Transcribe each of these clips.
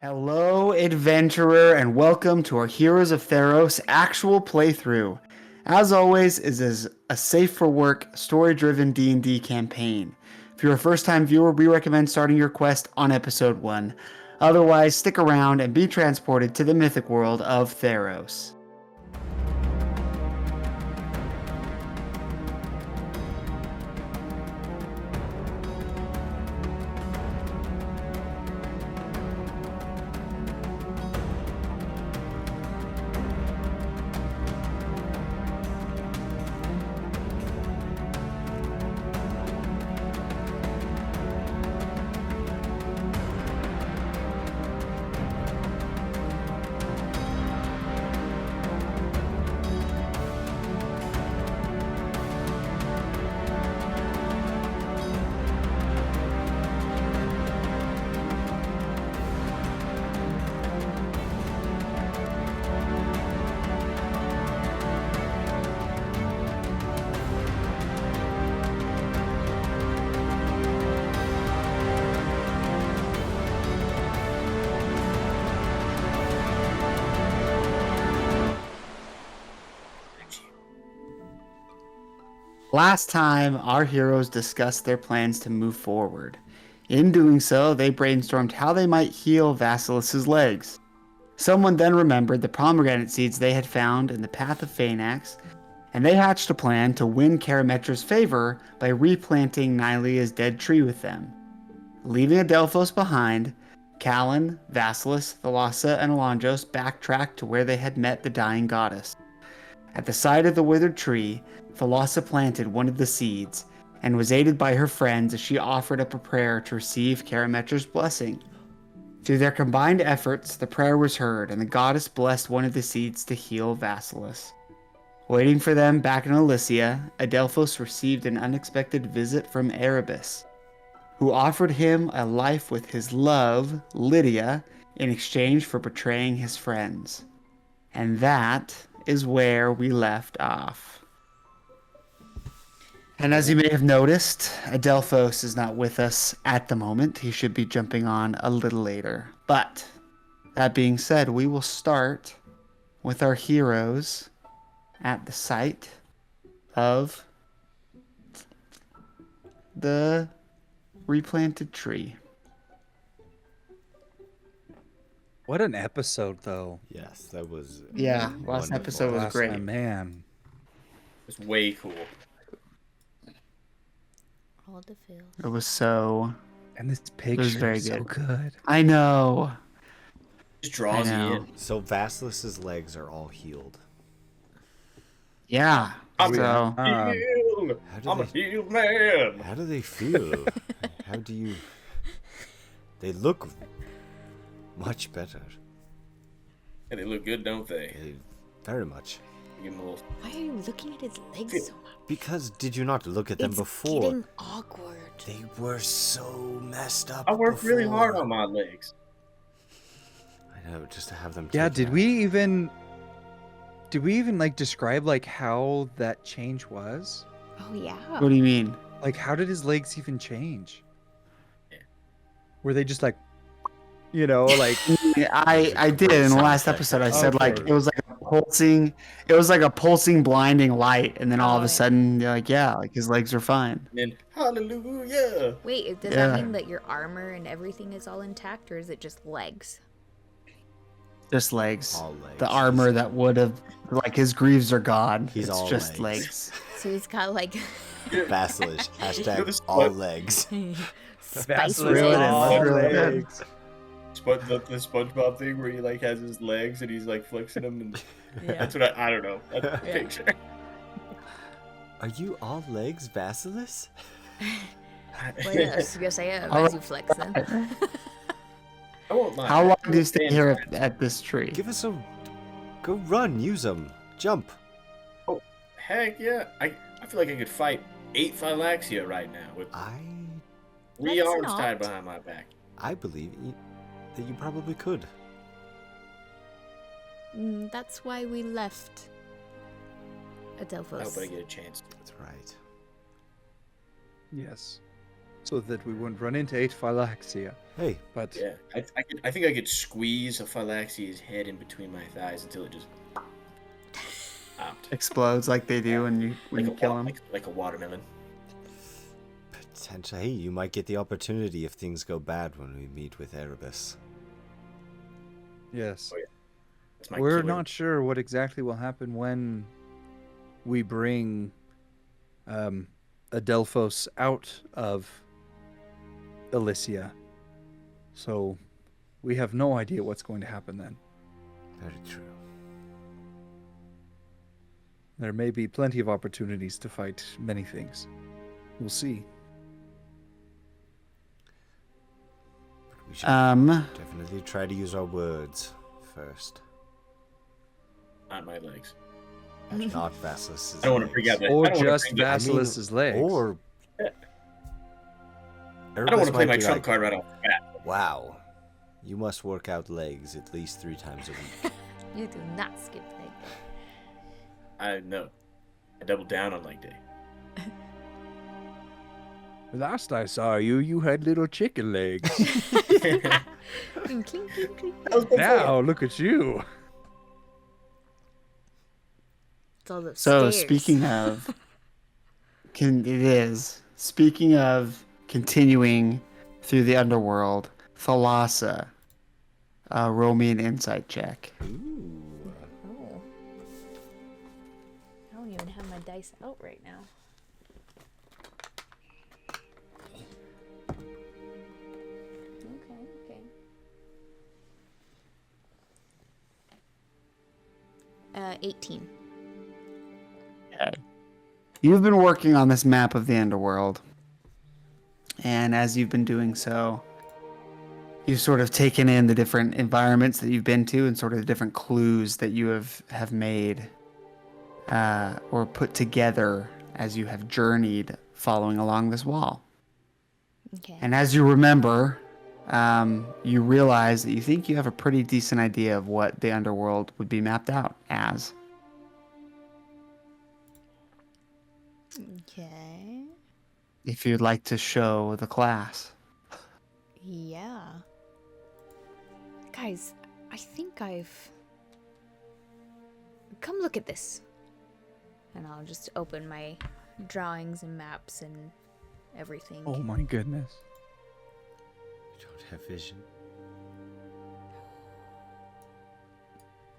Hello, adventurer, and welcome to our Heroes of Theros actual playthrough. As always, it is a safe-for-work, story-driven D&D campaign. If you're a first-time viewer, we recommend starting your quest on Episode 1. Otherwise, stick around and be transported to the mythic world of Theros. Last time, our heroes discussed their plans to move forward. In doing so, they brainstormed how they might heal Vasilis' legs. Someone then remembered the pomegranate seeds they had found in the path of Phaenax, and they hatched a plan to win Karametra's favor by replanting Nylea's dead tree with them. Leaving Adelphos behind, Calen, Vasilis, Thalassa, and Alandros backtracked to where they had met the dying goddess. At the side of the withered tree, Thalassa planted one of the seeds, and was aided by her friends as she offered up a prayer to receive Karametra's blessing. Through their combined efforts, the prayer was heard, and the goddess blessed one of the seeds to heal Vasilis. Waiting for them back in Elysia, Adelphos received an unexpected visit from Erebus, who offered him a life with his love, Lydia, in exchange for betraying his friends. And that is where we left off. And as you may have noticed, Adelphos is not with us at the moment. He should be jumping on a little later. But that being said, we will start with our heroes at the site of the replanted tree. What an episode, though. Yes, that was last wonderful. episode was great. Man. It's way cool. All the feels. It was so... And this picture was very is so good. I know. Just draws you in. So Vasilis's legs are all healed. Yeah. I'm So, healed. I'm a healed man. How do they feel? How do you... They look much better. And they look good, don't they? They, very much. Give 'em a little... Why are you looking at his legs so much? Because did you not look at them It's before? getting awkward. They were so messed up I worked really before. hard on my legs. I know, just to have them Yeah, taken did out. we even like describe like how that change was? Oh yeah. what do you mean? Like how did his legs even change? Yeah. Were they just like like I did in the last episode. I said like Okay. it was like a pulsing blinding light, and then all of a sudden you're like, yeah, like his legs are fine. And then, hallelujah. Wait, does Yeah. that mean that your armor and everything is all intact, or is it just legs? Just legs. All legs. The armor that would have, like, his greaves are gone. He's it's all just legs. legs. So he's got like Vasilis. Hashtag this all one. legs. spice Really legs. did. all Really did. legs. The SpongeBob thing where he like has his legs and he's like flexing them, and Yeah. that's what I don't know. That's the Yeah. picture. Are you all legs, Vasilis? Well, yes, I am. All As you flex them. I won't lie. How long I do you stay understand here that. at this tree? Give us a... Go run, use them. Jump. Heck yeah! I feel like I could fight 8 Phylaxia right now with I 3 Let's arms not. tied behind my back. believe that you probably could. That's why we left I hope I Adelphos. get a chance to. That's right. Yes. so that we wouldn't run into 8 Phylaxia. Hey, But Yeah, I think I could squeeze a Phylaxia's head in between my thighs until it just popped. Explodes like they do when you kill them. Like a watermelon. potentially, hey, you might get the opportunity if things go bad when we meet with Erebus. yes, Oh, yeah. That's my we're killer. not sure what exactly will happen when we bring Adelphos out of Elysia. So we have no idea what's going to happen then. Very true. There may be plenty of opportunities to fight many things. We'll see. We should Um, definitely try to use our words first. Not my legs. Not Vasilis. I don't want to bring out that. Or I don't wanna just bring out- Vasilis's legs. Or I don't want to play my trump card right off the bat. Wow, you must work out legs at least 3 times a week. You do not skip leg day. I know. I doubled down on leg day. Last I saw you, you had little chicken legs. Clink, clink, clink, clink. Now look at you. It's all the so stairs. speaking of, speaking of continuing through the underworld, Thalassa, roll me an insight check. Ooh. Oh. I don't even have my dice out right now. Okay. 18. Okay. You've been working on this map of the underworld, and as you've been doing so, you've sort of taken in the different environments that you've been to and sort of the different clues that you have made or put together as you have journeyed following along this wall. Okay. And as you remember, you realize that you think you have a pretty decent idea of what the underworld would be mapped out as. Okay. If you'd like to show the class. Yeah. Guys, I think I've... Come look at this. And I'll just open my drawings and maps and everything. Oh my goodness. You don't have vision.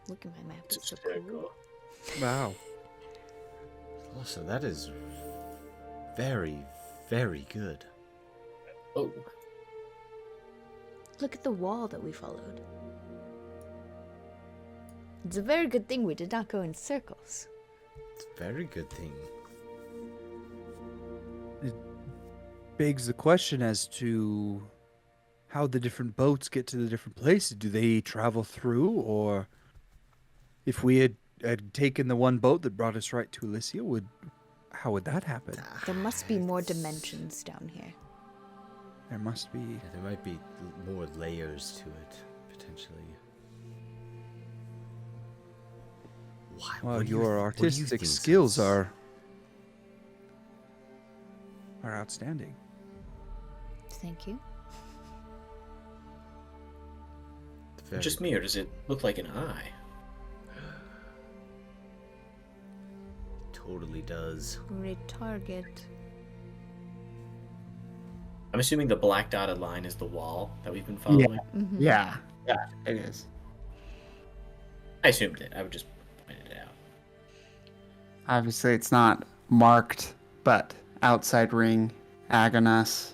Look at my map. It's so Very cool. Wow. Also, that is very, very good. Oh, Look at the wall that we followed. It's a very good thing we did not go in circles. It's a very good thing. Begs the question as to how the different boats get to the different places. Do they travel through, or if we had taken the one boat that brought us right to Elysia, how would that happen? There must be more dimensions down here. There must be. Yeah, there might be more layers to it, potentially. Why? Well, what do you your what do you artistic think skills is- are outstanding. Thank you. very just me, or does it look like an eye? Totally does. Retarget. I'm assuming the black dotted line is the wall that we've been following. Mhm. Yeah, it is. I assumed it. I would just point it out. Obviously, it's not marked, but outside ring, Agonas,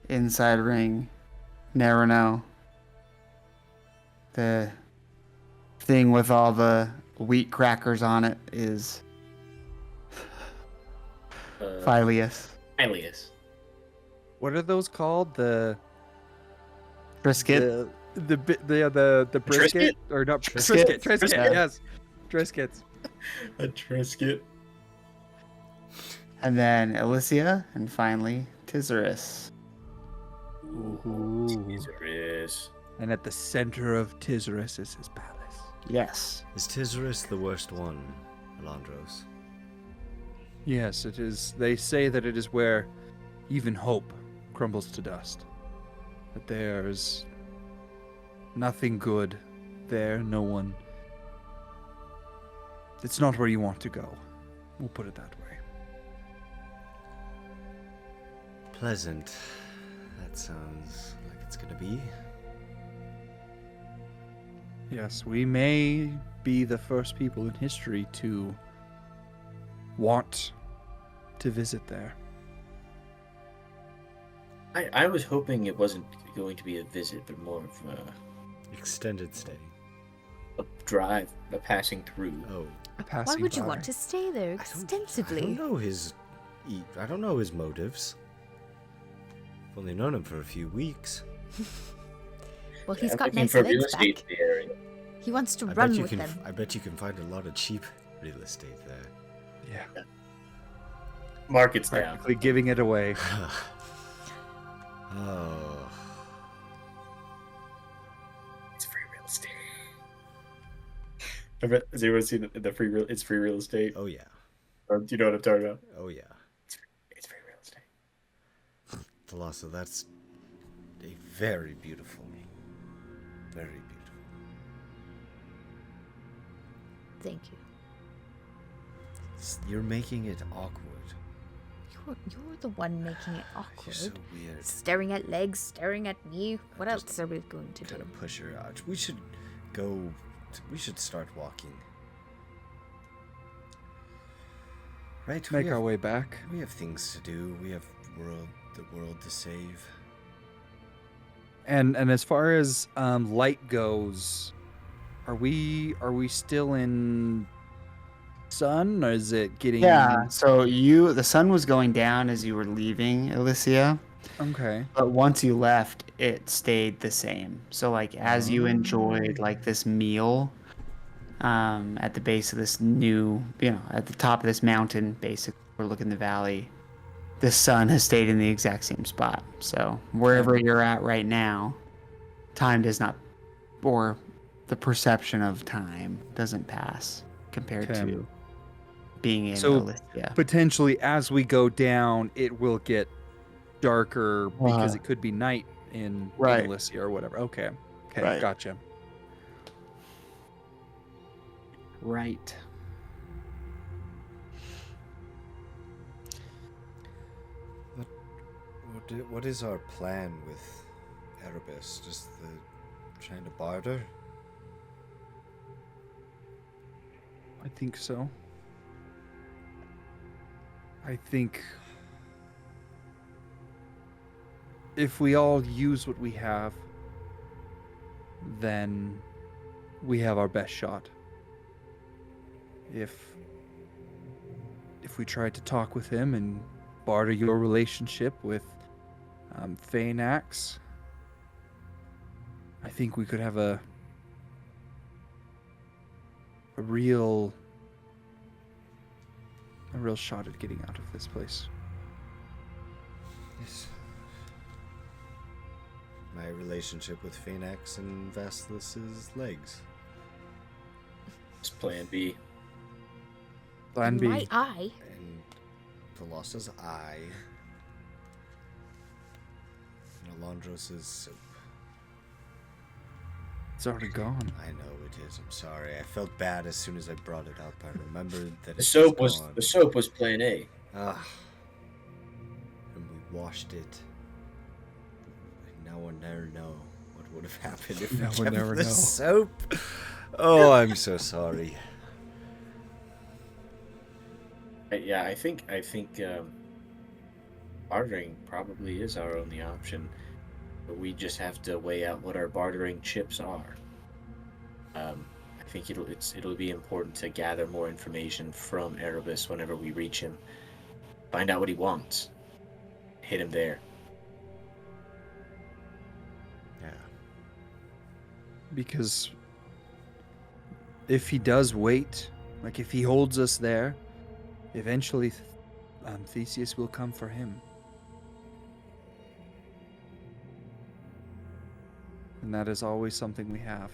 inside ring, Nerino. The thing with all the wheat crackers on it is Phileus. Alias. What are those called? The Brisket. the brisket Trisket? or not Trisket. Trisket. Yeah. Yes, Triskets. A Trisket. And then Elysia, and finally Tizeris. Theseus. And at the center of Tizeris is his palace. Yes. Is Tizeris the worst one, Alandros? Yes, it is. They say that it is where even hope crumbles to dust. That there's nothing good there, no one. It's not where you want to go. We'll put it that way. Pleasant. That sounds like it's gonna be. Yes, we may be the first people in history to want to visit there. I was hoping it wasn't going to be a visit, but more of Extended stay. a drive, a passing through. Oh. Why would you want to stay there I extensively? don't know his. I don't know his motives. I've only known him for a few weeks. Well, he's I'm got looking nice for real legs estate back. in the area. He wants to I run bet you with can. them. I bet you can find a lot of cheap real estate there. Yeah, Market's down. practically giving it away. Oh. It's free real estate. Has anyone seen the free real? It's free real estate. Oh yeah. Or do you know what I'm talking about? Oh yeah. It's free real estate. Thalassa, that's a very beautiful. Very beautiful. Thank you. You're making it awkward. You're the one making it You're awkward. so weird. Staring at legs, staring at me. What Just else are we going to do? Kind of push her out. We should go. We should start walking. Right. Make our way back. We have things to do. We have the world to save. And as far as light goes, are we still in sun, or is it getting? Yeah. So the sun was going down as you were leaving Elysia, Okay. but once you left, it stayed the same. So like as you enjoyed like this meal, at the base of this new, at the top of this mountain, basically overlooking the valley, the sun has stayed in the exact same spot. So wherever you're at right now, time does not, or the perception of time doesn't pass compared Okay. to being in So, Elysia. Potentially, as we go down, it will get darker because it could be night in Right. Elysia or whatever. Okay. Okay. Right. Gotcha. Right. What is our plan with Erebus? Just trying to barter? I think so. I think if we all use what we have, then we have our best shot. If we try to talk with him and barter your relationship with Phaenax, I think we could have a real shot at getting out of this place. Yes. My relationship with Phaenax and Vasilis's legs. It's Plan B. Plan B. My eye. And Thalassa's eye. And Alandros' soup. It's already gone. I know it is. I'm sorry. I felt bad as soon as I brought it up. I remembered that The soap was Plan A. Ah. And we washed it. And now we'll never know what would have happened if Now we we'll kept never the know. soap. Oh, I'm so sorry. Yeah, I think bartering probably is our only option. But we just have to weigh out what our bartering chips are. I think it'll be important to gather more information from Erebus whenever we reach him. Find out what he wants. Hit him there. Yeah. Because if he does wait, like if he holds us there, eventually Theseus will come for him. And that is always something we have.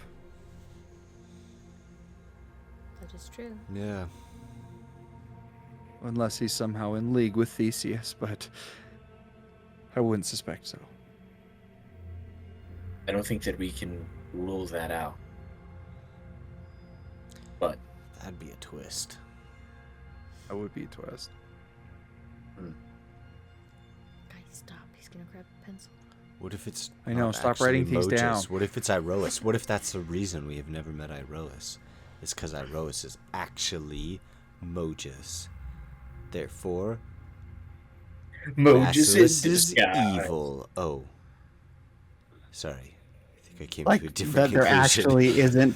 That is true. Yeah. Unless he's somehow in league with Theseus, but I wouldn't suspect so. I don't think that we can rule that out. But That'd be a twist. That would be a twist. Guys, stop. He's gonna grab a pencil. What if it's I know, not stop actually writing things Mogus? down. What if it's Iroas? What if that's the reason we have never met Iroas? It's because Iroas is actually Mogus. Therefore, Vasilis is evil. Oh. Sorry. I think I came Like to a different that there conclusion.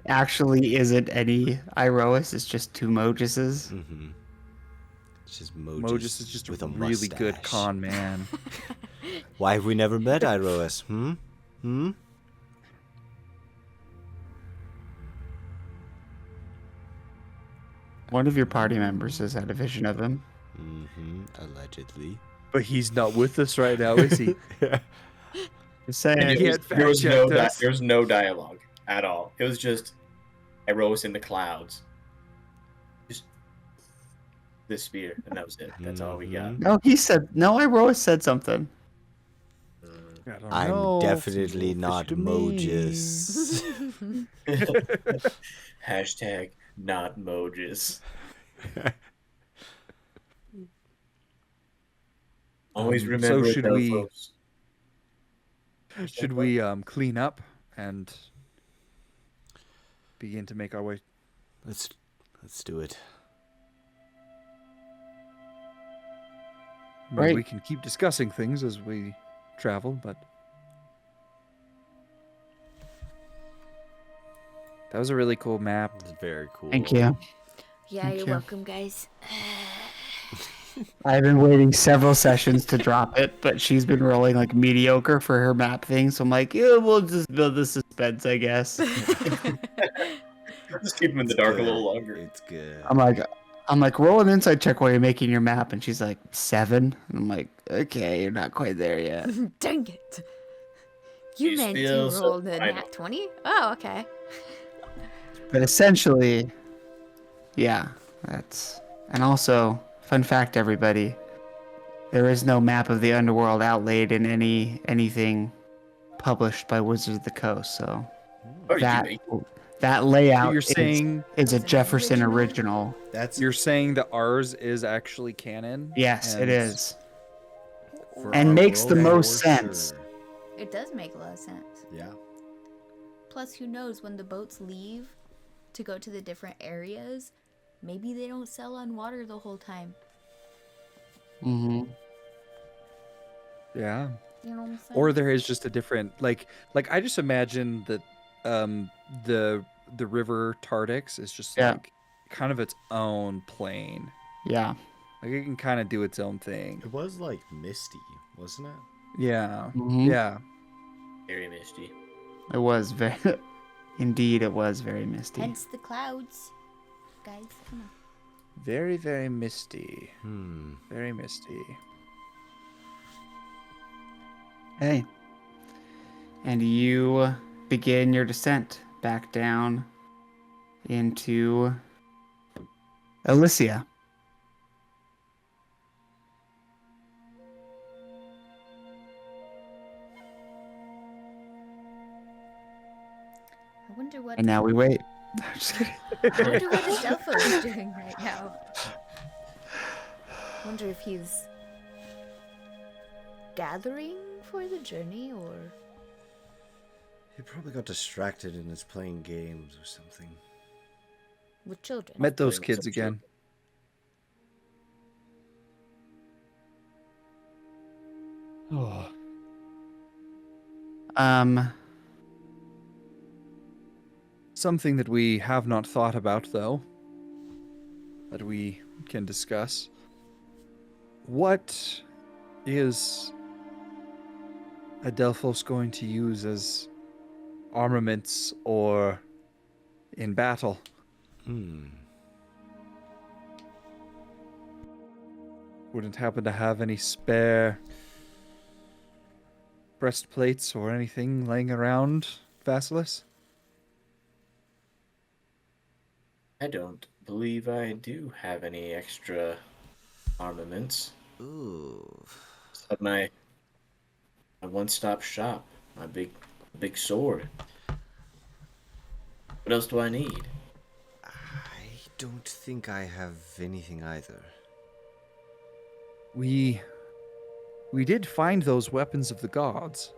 actually isn't any Iroas. It's just two Moguses. Mm-hmm. It's just Mogus is just with a a really good mustache. con man. Why have we never met Iroas? One of your party members has had a vision of him. Allegedly. But he's not with us right now, is he? Just saying. And he had there was fact-checked no us. there was no dialogue at all. It was just Iroas in the clouds. Just the spear, and that was it. That's all we got. No, Iroas said something. I don't I'm know. definitely Seems not fishy to me. Mogus. Hashtag not Mogus. Always remember. should we- Adelphos. Should we clean up and begin to make our way? Let's do it. I mean, Right. we can keep discussing things as we travel, but that was a really cool map. It's very cool. Thank you. Yeah, Thank you're you. welcome, guys. I've been waiting several sessions to drop it, but she's been rolling like mediocre for her map thing. So I'm like, yeah, we'll just build the suspense, I guess. Just keep him in the dark a little longer. It's good. I'm like, roll an insight check while you're making your map, and she's like 7. And I'm like, okay, you're not quite there yet. Dang it. You You meant to still so roll the final. nat 20? Oh, okay. But essentially, yeah, that's. And also, fun fact, everybody, there is no map of the underworld outlaid in anything published by Wizards of the Coast. So What are you that doing? that layout You're saying is a It's an Jefferson original? original. That's you're saying that ours is actually canon? Yes, it And- is. for and our makes the world most for sense. sure. It does make a lot of sense. Yeah. Plus, who knows, when the boats leave to go to the different areas, maybe they don't sail on water the whole time. Mm-hmm. Yeah. You know what I'm saying? Or there is just a different like I just imagine that the river Tardix is just Yeah. like kind of its own plane. Yeah. Like it can kind of do its own thing. It was like misty, wasn't it? Yeah. Mhm. Yeah. Very misty. It was very. Indeed, it was very misty. Hence the clouds. Guys, come on. Very, very misty. Hmm. Very misty. Hey. And you begin your descent back down into Elysia. I wonder what And now we wait. I'm just kidding. I wonder what Adelphos is doing right now. I wonder if he's gathering for the journey or He probably got distracted and is playing games or something. with children. Met those Playing kids some again. Oh. Um. Something that we have not thought about, though, that we can discuss. What is Adelphos going to use as armaments or in battle? Hmm. Wouldn't happen to have any spare breastplates or anything laying around, Vasilis? I don't believe I do have any extra armaments. Ooh. But my My one-stop shop. My big sword. What else do I need? I don't think I have anything either. We did find those weapons of the gods.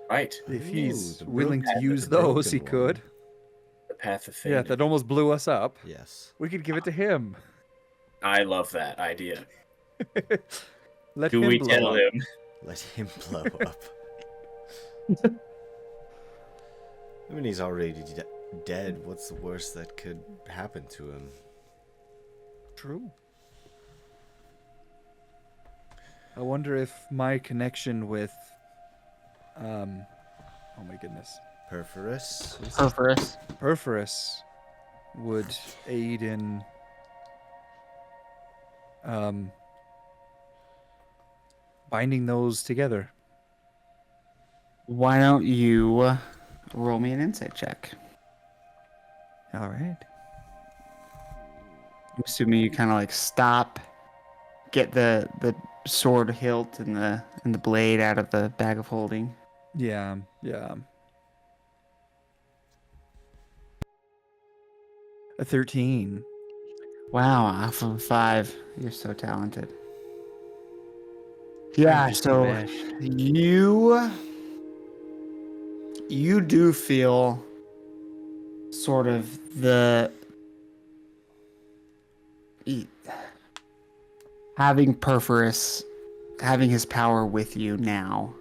Right. If Ooh, he's the willing to broken- use the those, he broken one. could. The path of fate. Yeah, that almost blew us up. Yes. We could give it to him. I love that idea. Let Do him we blow tell up. him? Let him blow up. I mean, he's already dead. What's the worst that could happen to him? True. I wonder if my connection with, oh my goodness, Perforus? Perforus. Perforus would aid in, binding those together. Why don't you roll me an insight check? All right. I'm assuming you kind of like stop, get the sword hilt and the blade out of the bag of holding. Yeah, yeah. A 13. Wow, off of a 5. You're so talented. Yeah, Thank you, so Bash. you do feel sort of having Perforus, having his power with you now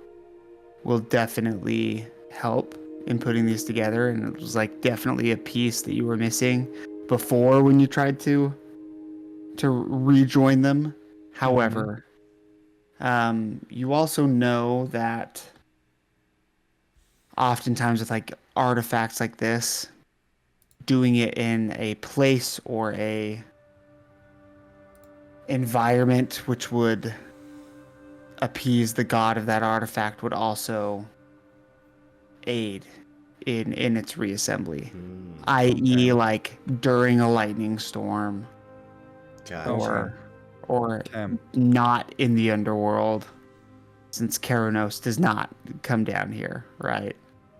will definitely help in putting these together, and it was like definitely a piece that you were missing before when you tried to rejoin them. However, you also know that oftentimes with like artifacts like this, doing it in a place or a environment which would appease the god of that artifact would also aid in its reassembly, i.e. like during a lightning storm Gotcha. or Okay. not in the underworld, since Keranos does not come down here, right?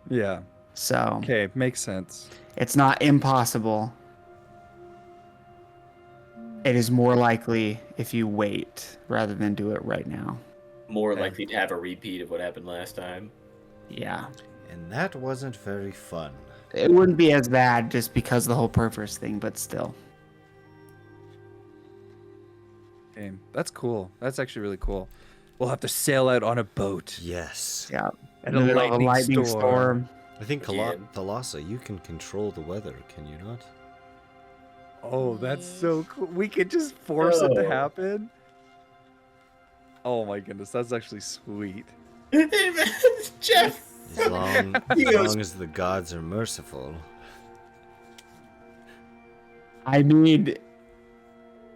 Yeah. So Okay, makes sense. it's not impossible. It is more likely if you wait rather than do it right now. More Okay. likely to have a repeat of what happened last time. Yeah. And that wasn't very fun. It wouldn't be as bad just because of the whole purpose thing, but still. Okay, that's cool. That's actually really cool. We'll have to sail out on a boat Yes. Yeah. at In a the middle of lightning storm. I think Again. Thalassa, you can control the weather, can you not? Oh, that's so cool. We could just force it to Oh. happen. Oh my goodness, that's actually sweet. Jeff! As long, He as goes- long as the gods are merciful. I mean,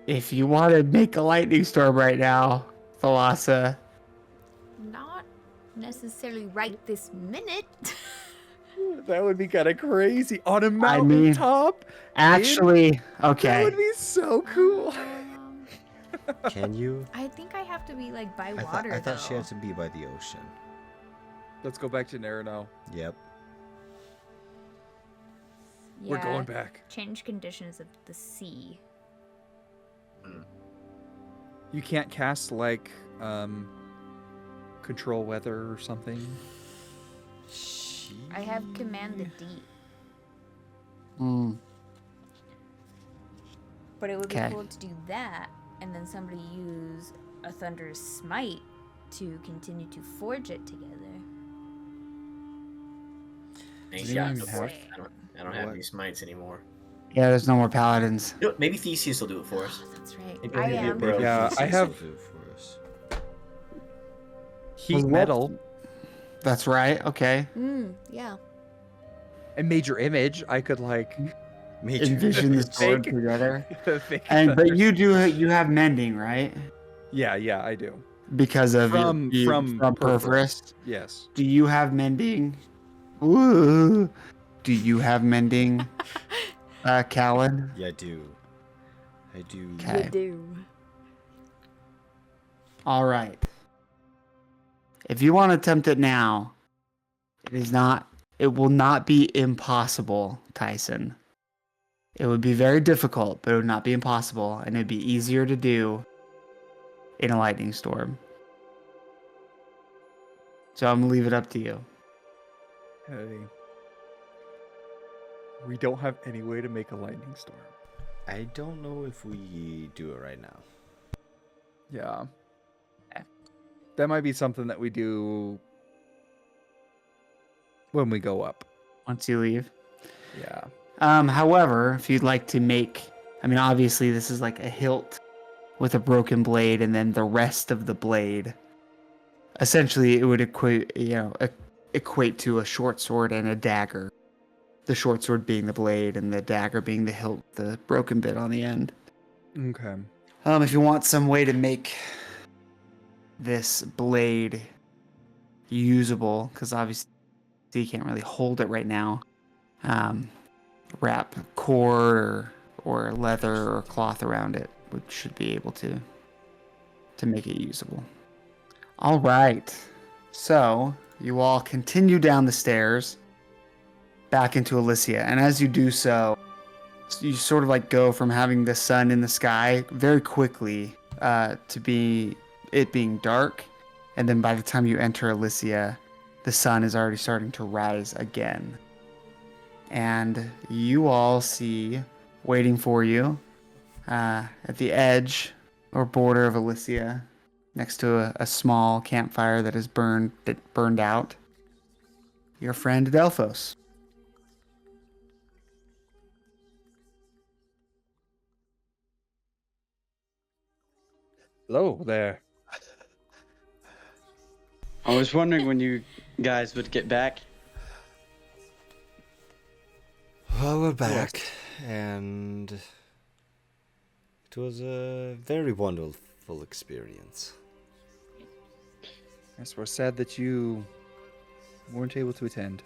if you want to make a lightning storm right now, Thalassa, Not necessarily right this minute. That would be kind of crazy on a mountain mean, top. actually, That okay. would be so cool. Can you? I think I have to be like by I water. thought she though. had to be by the ocean. Let's go back to Narano. Yep. We're Yeah, going back. Change conditions of the sea. You can't cast like control weather or something. I have command the deep, Mm, but it would be 'Kay. cool to do that, and then somebody use a thunderous smite to continue to forge it together. Thank Does God, anyone no have- more. I don't have What? any smites anymore. yeah, there's no more paladins. You know, maybe Theseus will do it for us. Oh, that's right. Maybe I he'll be a am. bro. Yeah, I Theseus have- will do it for us. Heat Was what? metal That's right. Okay. Yeah. and major image. I could like Major Envision the image. sword Fake. together. fake And but thunder- you have mending, right? Yeah, I do. Because of From Perforus. Perforus. Yes. Do you have mending? Ooh. Do you have mending, Calen? Yeah, I do. I do. Okay. You do. All right. If you want to attempt it now, it will not be impossible, Tyson. It would be very difficult, but it would not be impossible, and it'd be easier to do in a lightning storm. So I'm gonna leave it up to you. Hey. We don't have any way to make a lightning storm. I don't know if we do it right now. Yeah. That might be something that we do when we go up. Once you leave. Yeah. However, if you'd like to make, I mean, obviously this is like a hilt with a broken blade, and then the rest of the blade. Essentially, it would equate to a short sword and a dagger. The short sword being the blade, and the dagger being the hilt, the broken bit on the end. Okay. If you want some way to make this blade usable, because obviously you can't really hold it right now, wrap cord or leather or cloth around it, which should be able to make it usable. All right, so you all continue down the stairs back into Elysia, and as you do so, you sort of like go from having the sun in the sky very quickly to it being dark, and then by the time you enter Elysia, the sun is already starting to rise again. And you all see, waiting for you, at the edge or border of Elysia, next to a small campfire that is burned out, your friend Adelphos. Hello there. I was wondering when you guys would get back. Well, we're back, and it was a very wonderful experience. Yes, we're sad that you weren't able to attend.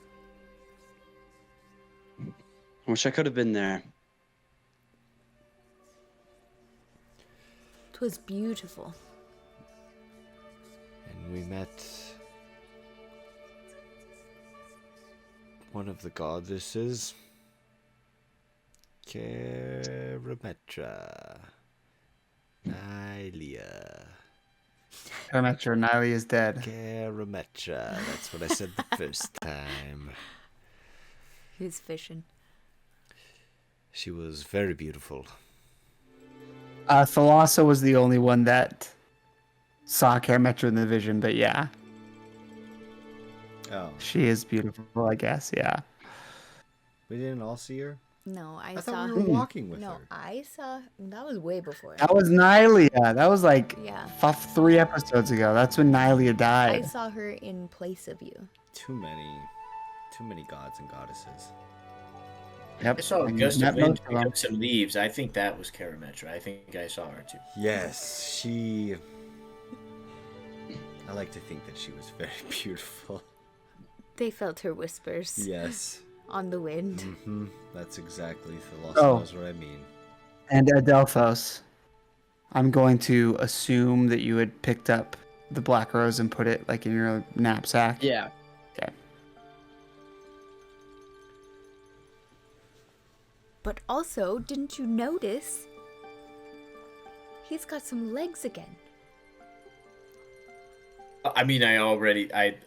I wish I could have been there. It was beautiful. And we met one of the goddesses, Karametra, Nylia. Parametra, Nile is dead. Karametra, that's what I said the first time. Who's fishing? She was very beautiful. Thalassa was the only one that saw Karametra in the vision, but yeah, Oh, she is beautiful, I guess, yeah. we didn't all see her? No, I I saw. thought we were walking with No, her. I saw. That was way before. That was Nylia. That was like Yeah. 3 episodes ago. That's when Nylia I died. saw her in place of you. Too many gods and goddesses. Yep. I saw a and gust met of wind most of pick them. up some leaves. I think that was Karametra. I think I saw her too. Yes, she... I like to think that she was very beautiful. They felt her whispers Yes. on the wind. Mm-hmm. That's exactly. Thalassa Oh. knows what I mean. And Adelphos, I'm going to assume that you had picked up the black rose and put it like in your knapsack. Yeah. Okay. But also, didn't you notice? He's got some legs again. I mean, I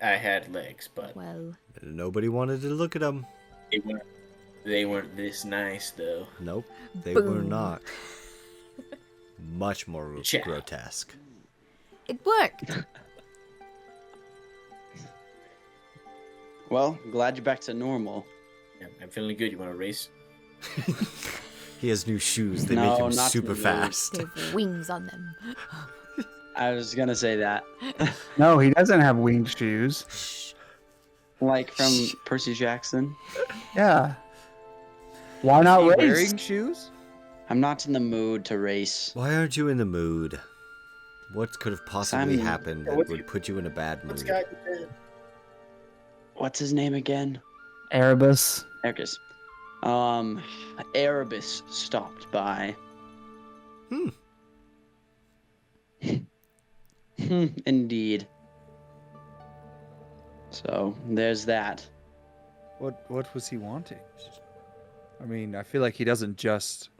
had legs, but Well, Nobody wanted to look at them. they weren't this nice though. Nope, they were Boom. not. Much more Ciao. grotesque. it worked. Well, glad you're back to normal. Yeah, I'm feeling good. You want to race? He has new shoes. They No, make him not super the fast. They have wings on them. I was gonna say that. No, he doesn't have winged shoes. Like from Percy Jackson. Yeah. Why not Is he race? wearing shoes? I'm not in the mood to race. Why aren't you in the mood? What could have possibly I'm- happened that what's would your- put you in a bad What's mood? got you dead? What's his name again? Erebus. Ericus. Erebus stopped by. Hmm. Indeed. So there's that. What was he wanting? I mean, I feel like he doesn't just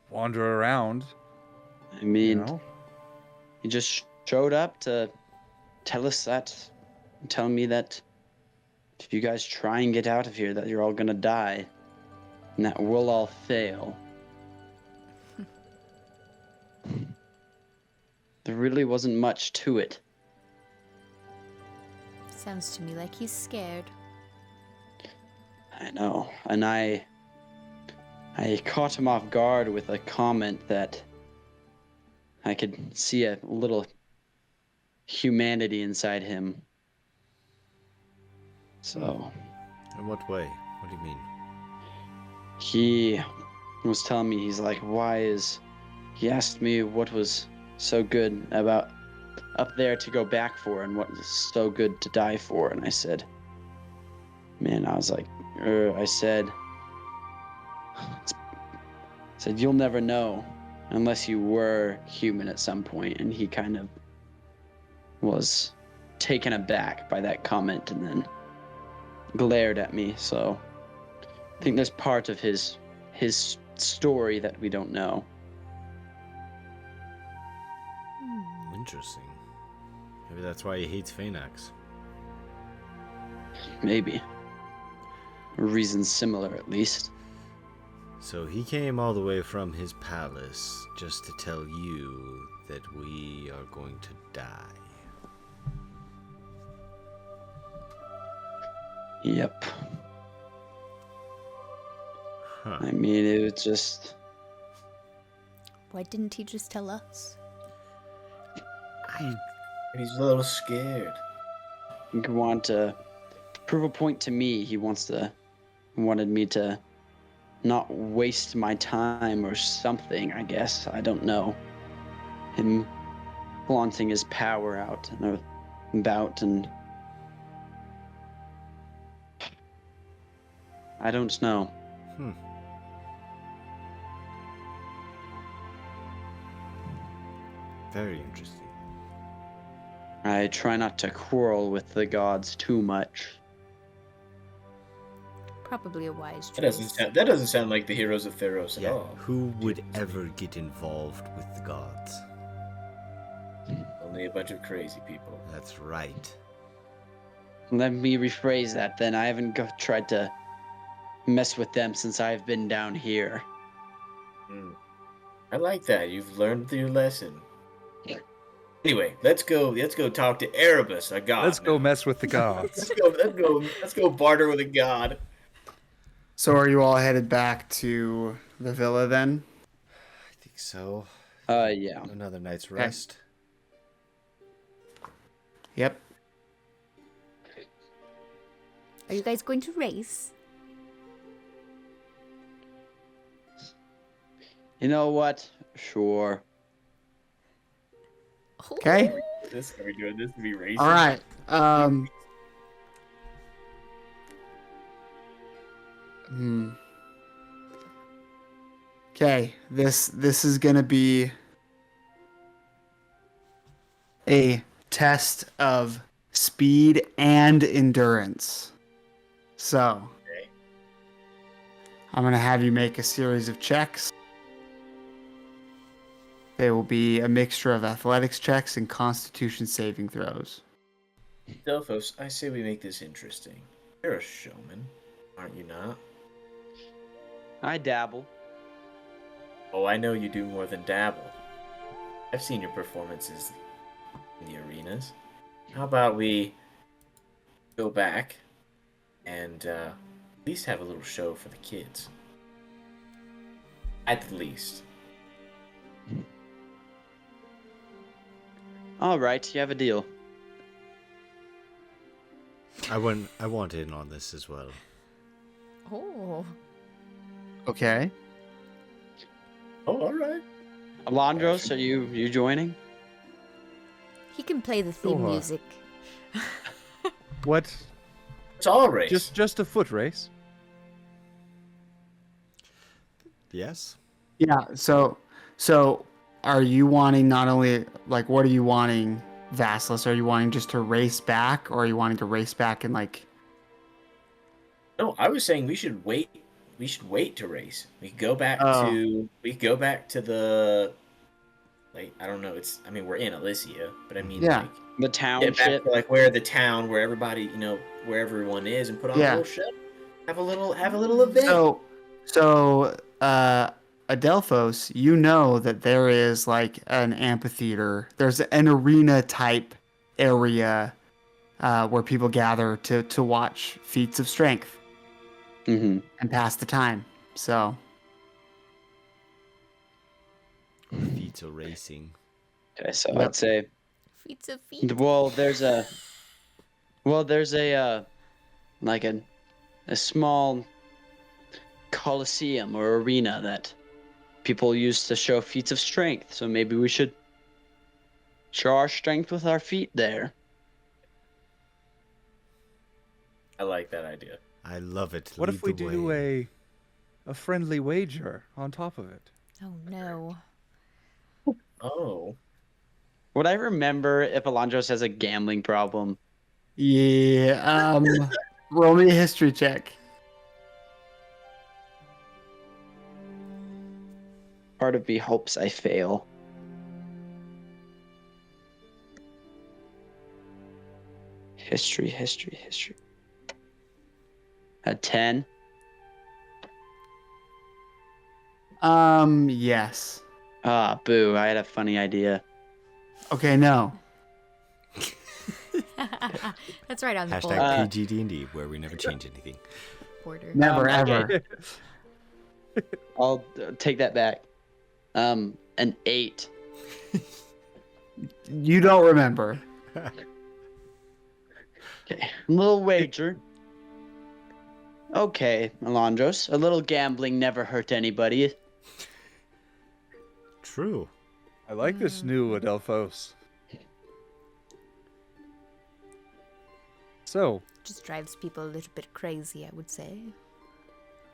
wander around. I mean, You know? he just showed up to tell me that if you guys try and get out of here, that you're all gonna die, and that we'll all fail. There really wasn't much to it. Sounds to me like he's scared. I know, and I caught him off guard with a comment that I could see a little humanity inside him. So In what way? What do you mean? he was telling me, he's like, he asked me what was so good about up there to go back for and what was so good to die for. And I said, I said, you'll never know unless you were human at some point. And he kind of was taken aback by that comment and then glared at me. So I think there's part of his story that we don't know. Interesting. Maybe that's why he hates Phaenax. Maybe. A reason similar, at least. So he came all the way from his palace just to tell you that we are going to die. Yep. Huh. I mean, it was just... Why didn't he just tell us? He's a little scared. He wanted to prove a point to me. He wanted me to not waste my time or something, I guess. I don't know. Him flaunting his power out and about, and I don't know. Very interesting. I try not to quarrel with the gods too much. Probably a wise choice. That doesn't sound like the heroes of Theros at Yeah, all. who would ever get involved with the gods? Only a bunch of crazy people. That's right. Let me rephrase that then. I haven't tried to mess with them since I've been down here. I like that. You've learned your lesson. Anyway, let's go talk to Erebus, a god. Let's go now. mess with the gods. Let's go barter with a god. So are you all headed back to the villa then? I think so. Yeah. Another night's rest. Yep. Are you guys going to race? You know what? Sure. Okay. Are we doing this to be racist? All right. Okay. This is gonna be a test of speed and endurance. So Okay. I'm gonna have you make a series of checks. They will be a mixture of athletics checks and constitution saving throws. Adelphos, I say we make this interesting. You're a showman, aren't you not? I dabble. Oh, I know you do more than dabble. I've seen your performances in the arenas. How about we go back and at least have a little show for the kids? At the least. All right, you have a deal. I want in on this as well. Oh. Okay. Oh, all right. Alandros, are you joining? He can play the theme Sure. music. What? It's all race. Just a foot race? Yes? Yeah. So are you wanting not only like what are you wanting Vasilis? Are you wanting just to race back, or are you wanting to race back and like? No, I was saying we should wait. We should wait to race. We could go back Oh. to. We could go back to the. Like, I don't know. I mean, we're in Elysia, but I mean, Yeah. like, The get back township. to like where the town, where everybody, where everyone is, and put on Yeah. a little show. Have a little event. So, Adelphos, you know that there is like an amphitheater. There's an arena type area where people gather to watch feats of strength Mm-hmm. and pass the time. So, Feats of racing. Okay, so Yep. I'd say, Feats of feet. there's a like a small coliseum or arena that people use to show feats of strength. So maybe we should show our strength with our feet there. I like that idea. I love it. What Lead if we the do way. a friendly wager on top of it? Oh no. Oh, Would I remember if Alandros has a gambling problem? yeah. Roll me a history check. Part of me hopes I fail. History. A 10. Yes. Ah, boo! I had a funny idea. Okay, no. That's right on the Hashtag PG-DND, where we never change anything. border. Never, okay. ever. I'll take that back. An 8. You don't remember. Okay, a little wager. Okay, Alandros, a little gambling never hurt anybody. True. I like this new Adelphos. So, Just drives people a little bit crazy, I would say.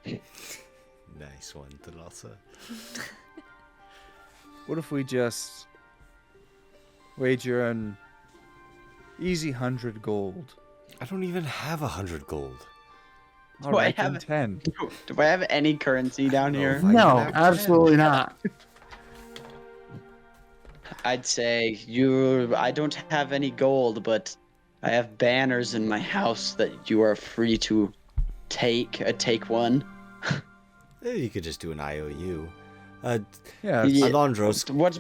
Nice one, Thalassa. what if we just wager an easy 100 gold? I don't even have 100 gold. All Do I right, then have- 10. Do I have any currency down No, here? if I No, can have absolutely not. I'd say I don't have any gold, but I have banners in my house that you are free to take. Take one. You could just do an IOU. Yeah, Yeah. Alandros, What?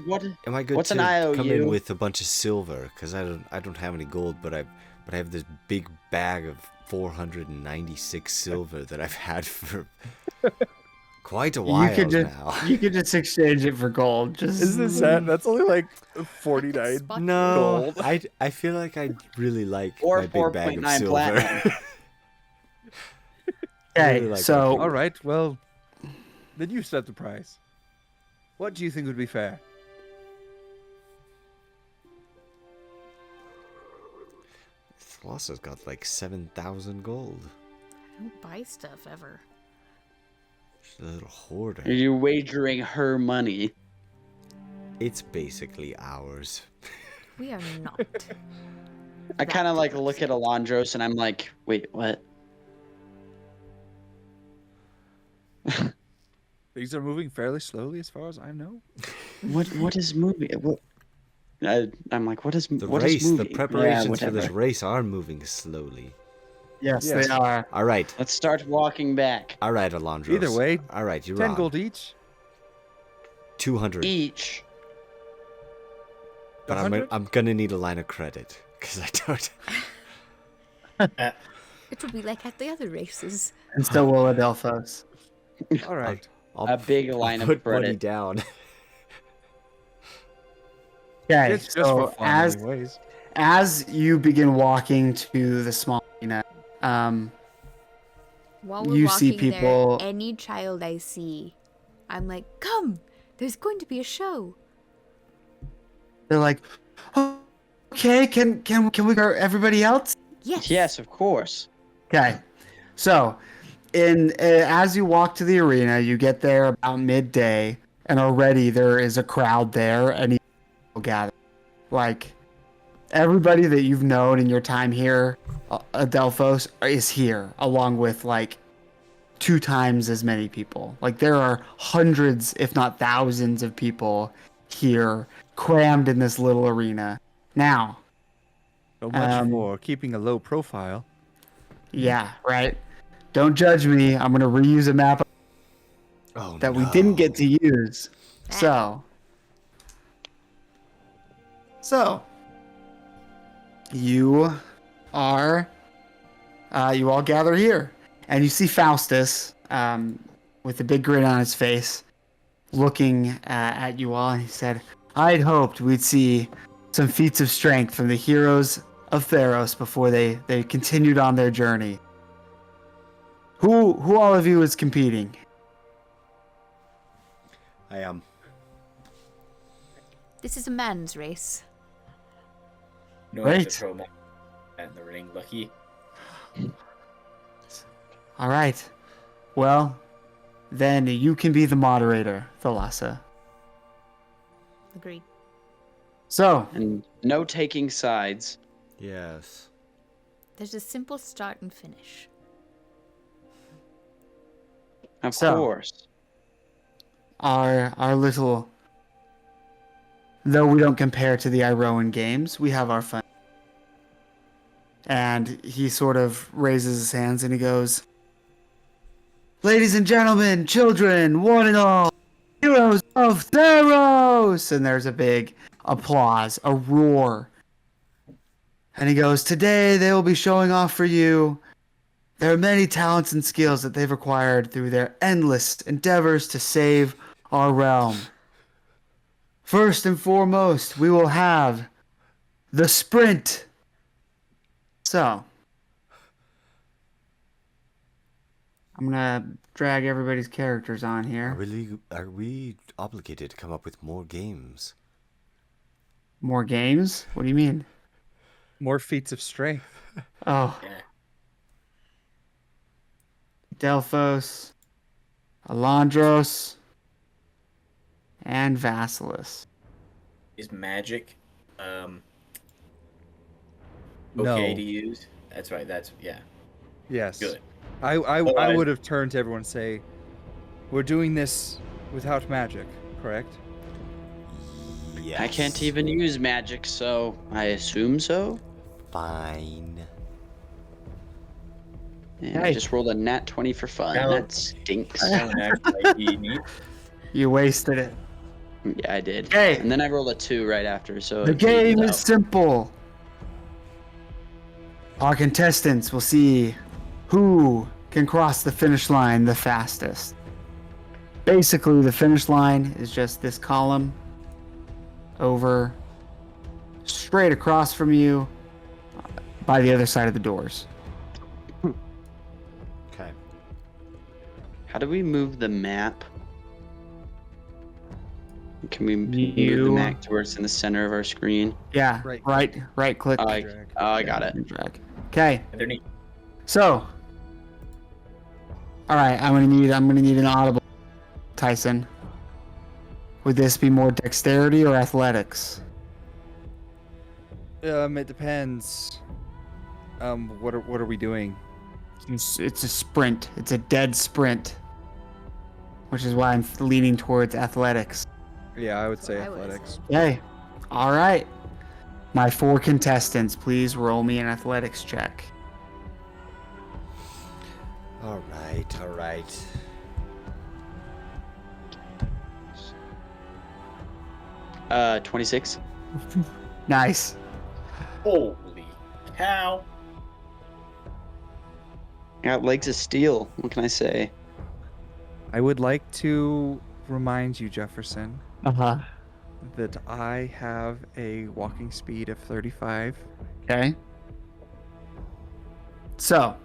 am I good What's to an come in IOU? with a bunch of silver? Because I don't have any gold, but I have this big bag of 496 silver that I've had for quite a while now. You could just exchange it for gold. Just Isn't it sad? That's only like 49. Spot No, Gold. I feel like I really like Or my big bag of 4.9 silver. platinum. Okay, really like so that. All right, well, then you set the price. What do you think would be fair? Thalassa's got like 7,000 gold. I don't buy stuff ever. She's a little hoarder. Are you wagering her money? It's basically ours. We are not. I kind of like look at Alandros and I'm like, wait, what? Things are moving fairly slowly as far as I know. What is moving? What? I'm like, what is The what is race, the moving? preparations for this whatever. race are moving slowly. yes, Yes. they are. All right, Let's start walking back. Alandros. Either way, All right, you're 10 on. gold each. 200. Each. But 100? I'm gonna need a line of credit because I don't. It will be like at the other races. And so will Adelphos. All right. I'll A big line of put money credit. down. Okay, It's just so for fun anyways. as you begin walking to the small arena, While we're You walking see people- there, any child I see, I'm like, come! There's going to be a show. they're like, oh, "Okay, can we go? Everybody else?" Yes. Yes, of course. Okay, so as you walk to the arena, you get there about midday, and already there is a crowd there, and people gather. Like, everybody that you've known in your time here, Adelphos, is here, along with like 2 times as many people. Like there are hundreds, if not thousands, of people here crammed in this little arena. Now, So much Um, for keeping a low profile. yeah, right. Don't judge me. I'm gonna reuse a map Oh that no. we didn't get to use. So you are, you all gather here, and you see Faustus, with a big grin on his face, looking at you all, and he said, "I'd hoped we'd see some feats of strength from the heroes of Theros before they continued on their journey. Who all of you is competing?" I am. This is a man's race. No, I have to Right. throw my hat in the ring, Lucky. All right. Well, then you can be the moderator, Thalassa. Agreed. So, And no taking sides. Yes. There's a simple start and finish. Of So- course. our little, though we don't compare to the Iroan games, we have our fun. And he sort of raises his hands and he goes, "Ladies and gentlemen, children, one and all, heroes of Theros!" And there's a big applause, a roar. And he goes, "Today they will be showing off for you their many talents and skills that they've acquired through their endless endeavors to save our realm. First and foremost, we will have the sprint." So, I'm gonna drag everybody's characters on here. Are we obligated to come up with more games? More games? What do you mean? More feats of strength. Oh, Yeah. Adelphos, Alandros, and Vasilis. Is magic No. okay to use? That's right. That's yeah. Yes. Good. I Otherwise- would have turned to everyone and say, "We're doing this without magic, correct?" Yes. I can't even use magic, so I assume so. Fine. And Hey. I just rolled a nat 20 for fun. No. That stinks. Calen acts like he needs- You wasted it. Yeah, I did. Hey. And then I rolled a 2 right after, so The it game evens is out. simple. Our contestants will see who can cross the finish line the fastest. Basically, the finish line is just this column over straight across from you by the other side of the doors. Okay. How do we move the map? Can we move the You- map to where it's in the center of our screen? Yeah, Right. right click. I Drag. got it. and drag. Okay, Underneath. so all right, I'm gonna need an audible, Tyson. Would this be more dexterity or athletics? It depends. What are we doing? It's a sprint. It's a dead sprint, which is why I'm leaning towards athletics. Yeah, I would say I would athletics. say. Okay, all right. My 4 contestants, please roll me an athletics check. All right. All right. Uh, 26. Nice. Holy cow! Got legs of steel. What can I say? I would like to remind you, Jefferson, Uh-huh. that I have a walking speed of 35. Okay. So,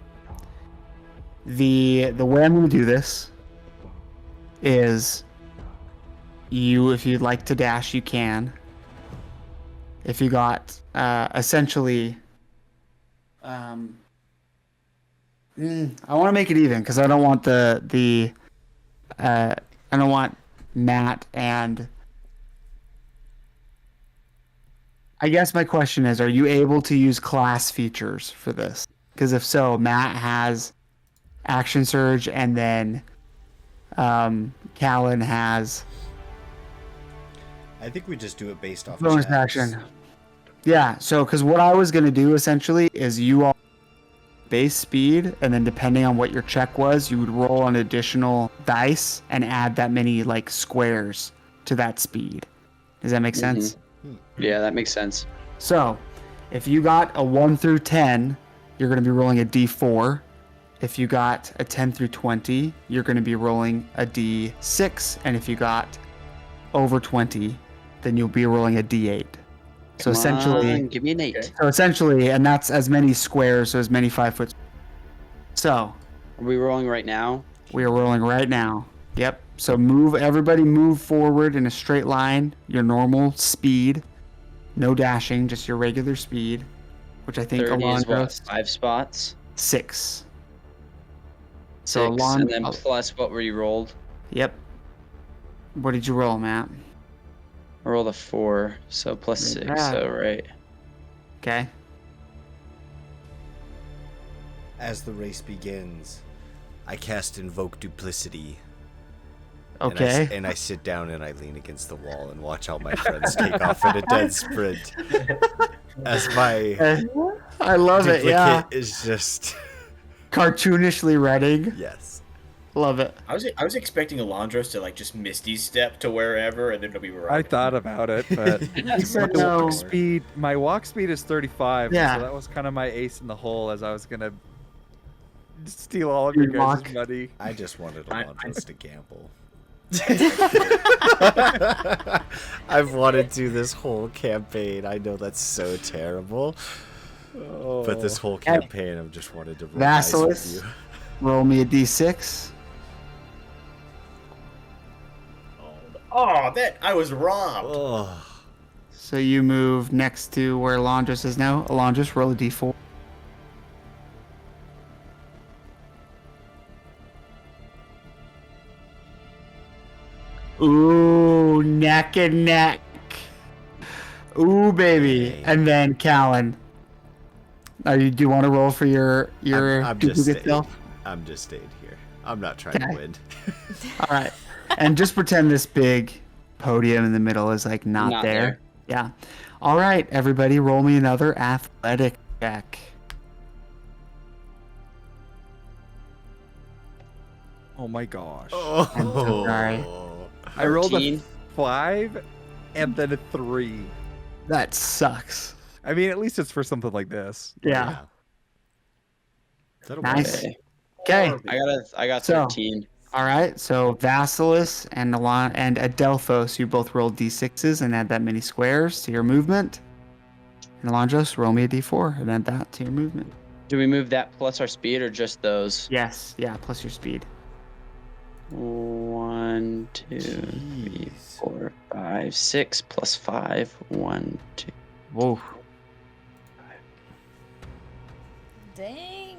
the way I'm going to do this is if you'd like to dash, you can. If you got essentially I want to make it even because I don't want I don't want Matt and I guess my question is, are you able to use class features for this? Because if so, Matt has action surge, and then Calen has I think we just do it based off bonus checks. action. Yeah, so because what I was going to do essentially is you all base speed, and then depending on what your check was, you would roll an additional dice and add that many like squares to that speed. Does that make sense? Yeah, that makes sense. So, if you got a 1 through 10, you're going to be rolling a d4. If you got a 10 through 20, you're going to be rolling a d6. And if you got over 20, then you'll be rolling a d8. So Come essentially, on, give me an 8. and that's as many squares, so as many 5-foot. So, Are we rolling right now? we are rolling right now. Yep. So everybody move forward in a straight line, your normal speed. No dashing, just your regular speed, which I think 30 is what? Alandros 5 spots? 6. 6, So and then plus what were you rolled? Yep. What did you roll, Matt? I rolled a 4, so plus 6, Yeah. so right. Okay. As the race begins, I cast Invoke Duplicity. Okay. And I sit down and I lean against the wall and watch all my friends take off in a dead sprint. As my I love it. duplicate Yeah. is just Cartoonishly running. yes. Love it. I was expecting Alandros to like just Misty step to wherever, and then it'll be right. I thought about it, but He said my no. walk speed is 35. Yeah. So that was kind of my ace in the hole, as I was gonna steal all of your guys' Walk. money. I just wanted Alandros to gamble. I've wanted to this whole campaign. I know that's so terrible. But this whole campaign, I've just wanted to roll dice with Vasilis, you. roll me a d6. Oh, that I was robbed. Oh, So you move next to where Alandros is now. Alandros, roll a d4. Ooh, neck and neck. Ooh, baby. Dang. And then Calen. Do you want to roll for your I'm just duplicate staying. self? I'm just staying here. I'm not trying to Okay. win. All right. And just pretend this big podium in the middle is like not, Not there. there. Yeah. All right, everybody, roll me another athletic check. Oh my gosh. I'm so sorry. I rolled a 13. 5 and then a 3. That sucks. I mean, at least it's for something like this. Yeah. That'll Nice. work. Okay. I got So- 13. All right. So Vasilis and Adelphos, you both rolled d6s and add that many squares to your movement. And Alandros, roll me a d4 and add that to your movement. Do we move that plus our speed or just those? Yes. Yeah. Plus your speed. 1, 2, 3, Jeez. 4, 5, 6 plus 5. 1, 2. Whoa. Dang.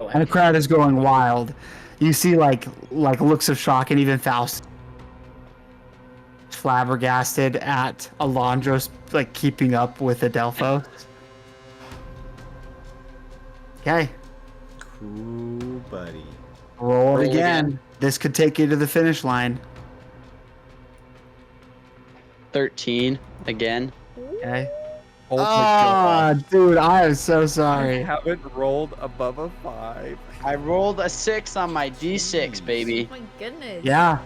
Oh, And the crowd is going wild. You see like looks of shock, and even Faust flabbergasted at Alandros like keeping up with Adelphos. Okay, Cool, buddy. roll it Roll again. again. This could take you to the finish line. 13 again. Okay. Oh my Ah, gosh. dude, I am so I sorry. haven't rolled above a 5. I rolled a 6 on my d6, baby. Oh my goodness. Yeah.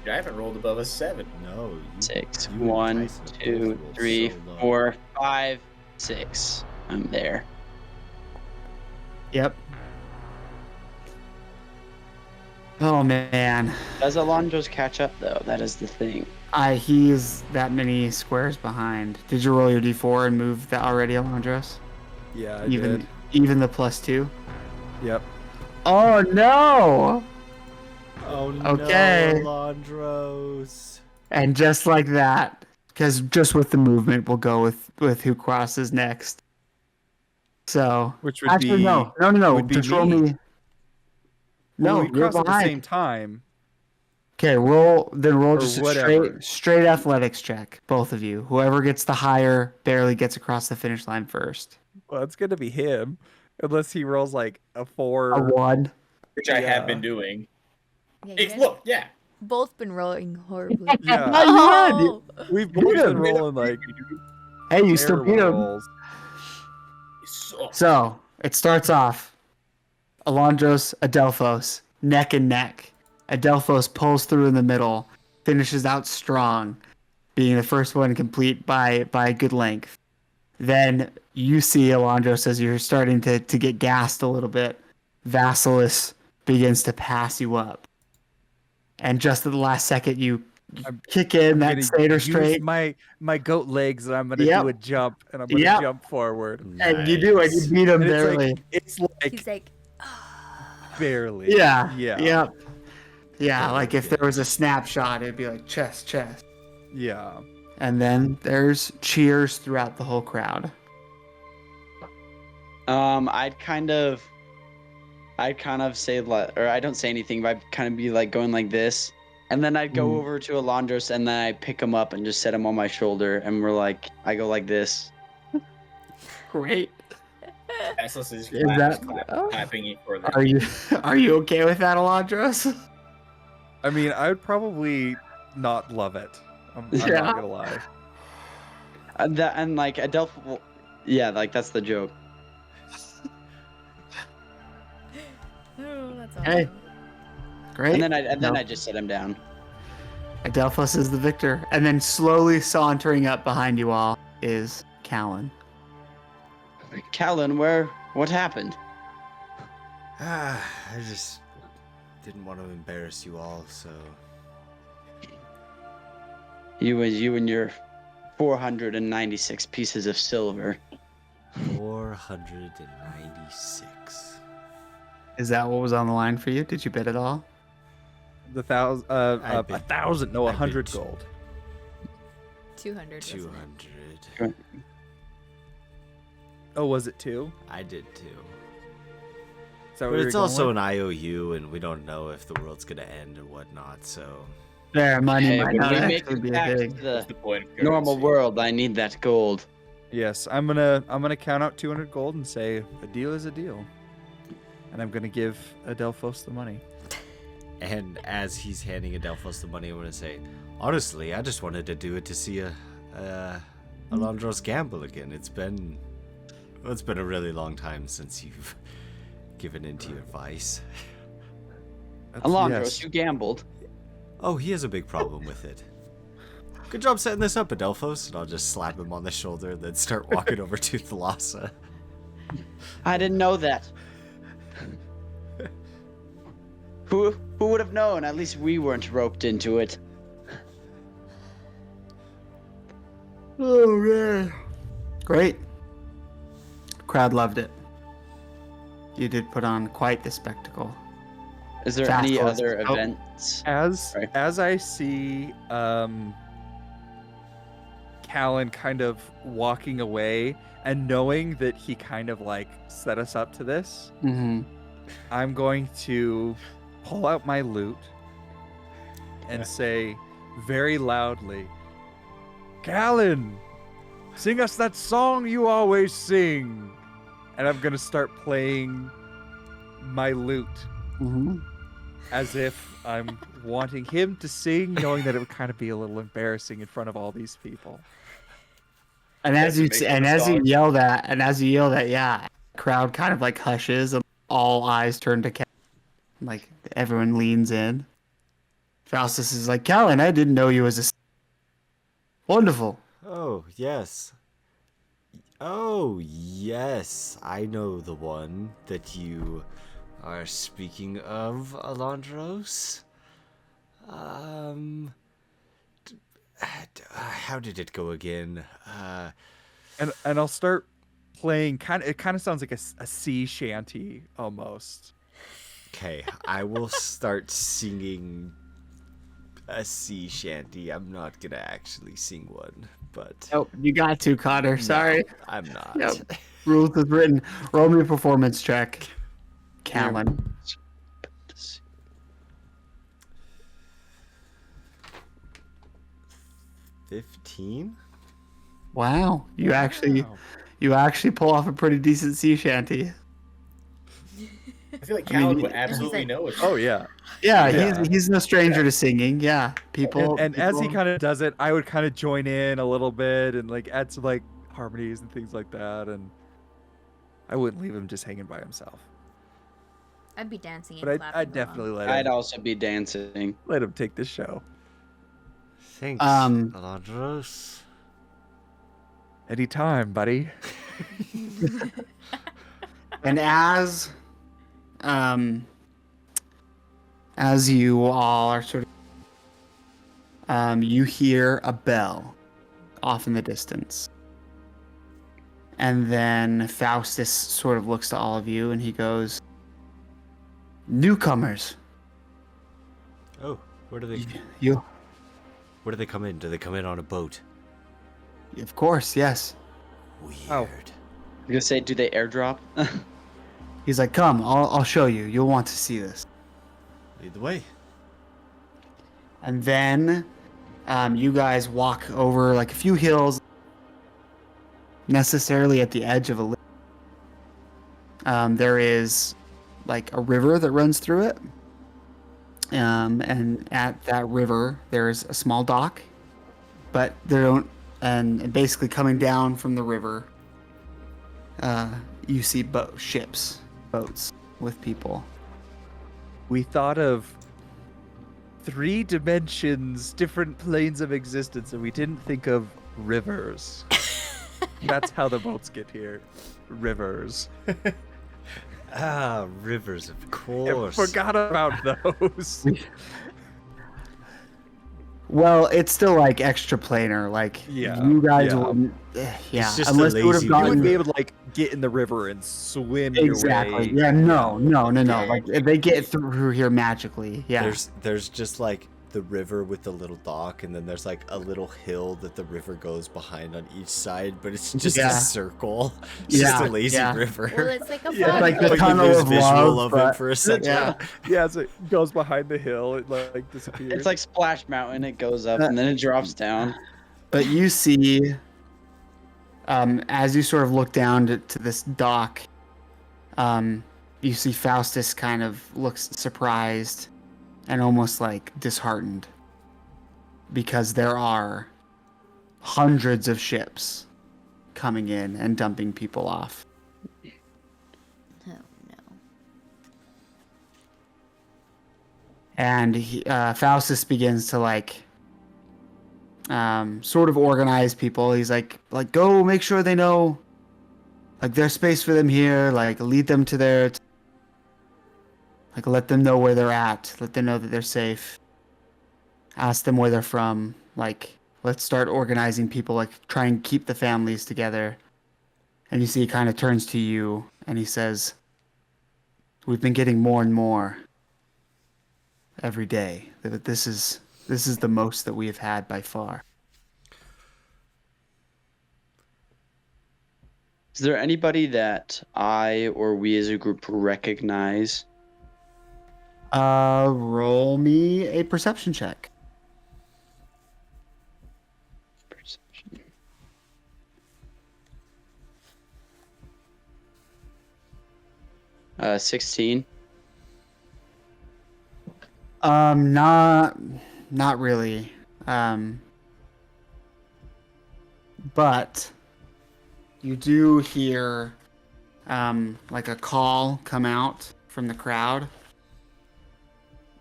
I haven't rolled above a 7. No. You, 6. you and 1, Tyson have 2, both rolled 3, so low. 4, 5, 6. I'm there. Yep. Oh man. Does Alandros catch up though? That is the thing. He's that many squares behind. Did you roll your d4 and move that already, Alandros? Yeah, I Even did. even the +2. Yep. Oh no! Oh Okay. no, Alandros. And just like that, because just with the movement, we'll go with who crosses next. So Which would actually, be no, would be just roll me. me. No, Well, we you're crossed at the behind. same time. Okay, roll Or just a whatever. straight athletics check, both of you. Whoever gets the higher barely gets across the finish line first. Well, it's gonna be him, unless he rolls like a 4. A 1. Which I have Yeah. been doing. Yeah, you Hey, guys look, yeah. both been rolling horribly. Yeah. Oh! We've both been rolling like Hey, you still beat terrible him. rolls. So it starts off. Alandros, Adelphos, neck and neck. Adelphos pulls through in the middle, finishes out strong, being the first one to complete by a good length. Then you see Alandros as you're starting to get gassed a little bit. Vasilis begins to pass you up. And just at the last second, you kick in that Gonna Seder use straight. my goat legs, and I'm gonna Yep. do a jump, and I'm gonna Yep. jump forward. And you do, and you beat him And barely. it's like He's like, barely. Yeah. Yeah. Yep. Yeah, Oh, like if okay. there was a snapshot, it'd be like chest, chest. Yeah. And then there's cheers throughout the whole crowd. I'd kind of say or I don't say anything, but I'd kind of be like going like this, and then I'd go over to Alandros, and then I pick him up and just set him on my shoulder, and I go like this. Great. Vasilis is Is that- clapping it for them. Are you okay with that, Alandros? I mean, I would probably not love it. I'm Yeah. not gonna lie. And like Adelphos, yeah, like that's the joke. oh, that's Hey. awesome. Great. And then No. I just set him down. Adelphos is the victor. And then slowly sauntering up behind you all is Calen. Calen, what happened? I just didn't want to embarrass you all, so You and your 496 pieces of silver. 496. Is that what was on the line for you? Did you bid it all? The 1,000, I a bid- 1,000, no, I bid 100 two. gold. 200. wasn't it? 200. Oh, was it 2? I did too. Is that what But you it's were going also with? an IOU, and we don't know if the world's gonna end or whatnot. So There, money Hey, might when not we make actually it be a back to thing. What's the the point of normal currency? world, I need that gold. Yes, I'm gonna count out 200 gold and say a deal is a deal, and I'm gonna give Adelphos the money. And as he's handing Adelphos the money, I'm gonna say, honestly, I just wanted to do it to see Alandros gamble again. It's been a really long time since you've given in to your vice. Alandros, Yes. you gambled. Oh, he has a big problem with it. Good job setting this up, Adelphos. And I'll just slap him on the shoulder and then start walking over to Thalassa. I didn't know that. Who would have known? At least we weren't roped into it. Oh, man. Great. Crowd loved it. You did put on quite the spectacle. Is there Fast any was- other oh. events? As I see Calen kind of walking away and knowing that he kind of like set us up to this, Mm-hmm. I'm going to pull out my lute and say very loudly, Calen, sing us that song you always sing. And I'm gonna start playing my lute Mm-hmm. as if I'm wanting him to sing, knowing that it would kind of be a little embarrassing in front of all these people. And as That's you making the as you song. yell that, yeah, crowd kind of like hushes and all eyes turn to Calen. Like everyone leans in. Faustus is like, Calen, I didn't know you was a wonderful. Oh, yes. Oh, yes. I know the one that you are speaking of, Alandros. How did it go again? And I'll start playing it kind of sounds like a sea shanty almost. Okay, I will start singing a sea shanty. I'm not gonna actually sing one, but Nope, you got to, Connor. Sorry. no, I'm not. Yep. Rules is written. Roll me a performance check. Calen. 15? Wow, you Wow. actually pull off a pretty decent sea shanty. I feel like I mean, Calen would he- absolutely like- know it. Oh yeah. Yeah, Yeah. he's no stranger to singing. Yeah, people. And as he people- kind of does it, I would kind of join in a little bit and like add some like harmonies and things like that, and I wouldn't leave him just hanging by himself. I'd be dancing and But clapping I'd definitely along. I'd let also be dancing. him take the show. Thanks, Um, Alandros. Anytime, buddy. And as you all are sort of, you hear a bell off in the distance. And then Faustus sort of looks to all of you and he goes, "Newcomers, Oh, where do they come in? Do they come in on a boat? of course, yes." Weird. Oh. I was gonna say, do they airdrop? He's like, "Come, I'll show you. You'll want to see this." Lead the way. And then you guys walk over like a few hills, necessarily at the edge of a lake. There is like a river that runs through it. And at that river, there's a small dock, but and basically coming down from the river, you see boats with people. We thought of 3 dimensions, different planes of existence, and we didn't think of rivers. That's how the boats get here. Rivers. Ah, rivers, of I course. forgot about those. Well, it's still like extra planar. Like Yeah, you guys yeah. wouldn't. Yeah, just a unless you would have lazy You gotten wouldn't be able to like get in the river and swim your exactly. way. Yeah, no. Like they get through here magically. Yeah. There's just like the river with the little dock, and then there's like a little hill that the river goes behind on each side, but it's just Yeah. a circle. It's just Yeah, a lazy yeah. river. Well, it's like a Yeah, fog. like the But you tunnel lose of visual love, of it but- for a second. Yeah. Yeah, so it goes behind the hill. It like disappears. It's like Splash Mountain. It goes up and then it drops down. But you see, as you sort of look down to this dock, you see Faustus kind of looks surprised and almost like disheartened because there are hundreds of ships coming in and dumping people off. Oh no. And Faustus begins to like sort of organize people. He's like go make sure they know like there's space for them here, like lead them to their like let them know where they're at, let them know that they're safe, ask them where they're from, like let's start organizing people, like try and keep the families together. And you see he kind of turns to you and he says, "We've been getting more and more every day. This is the most that we have had by far." Is there anybody that I or we as a group recognize? Roll me a perception check. Perception. Uh, 16. Not really. But you do hear like a call come out from the crowd.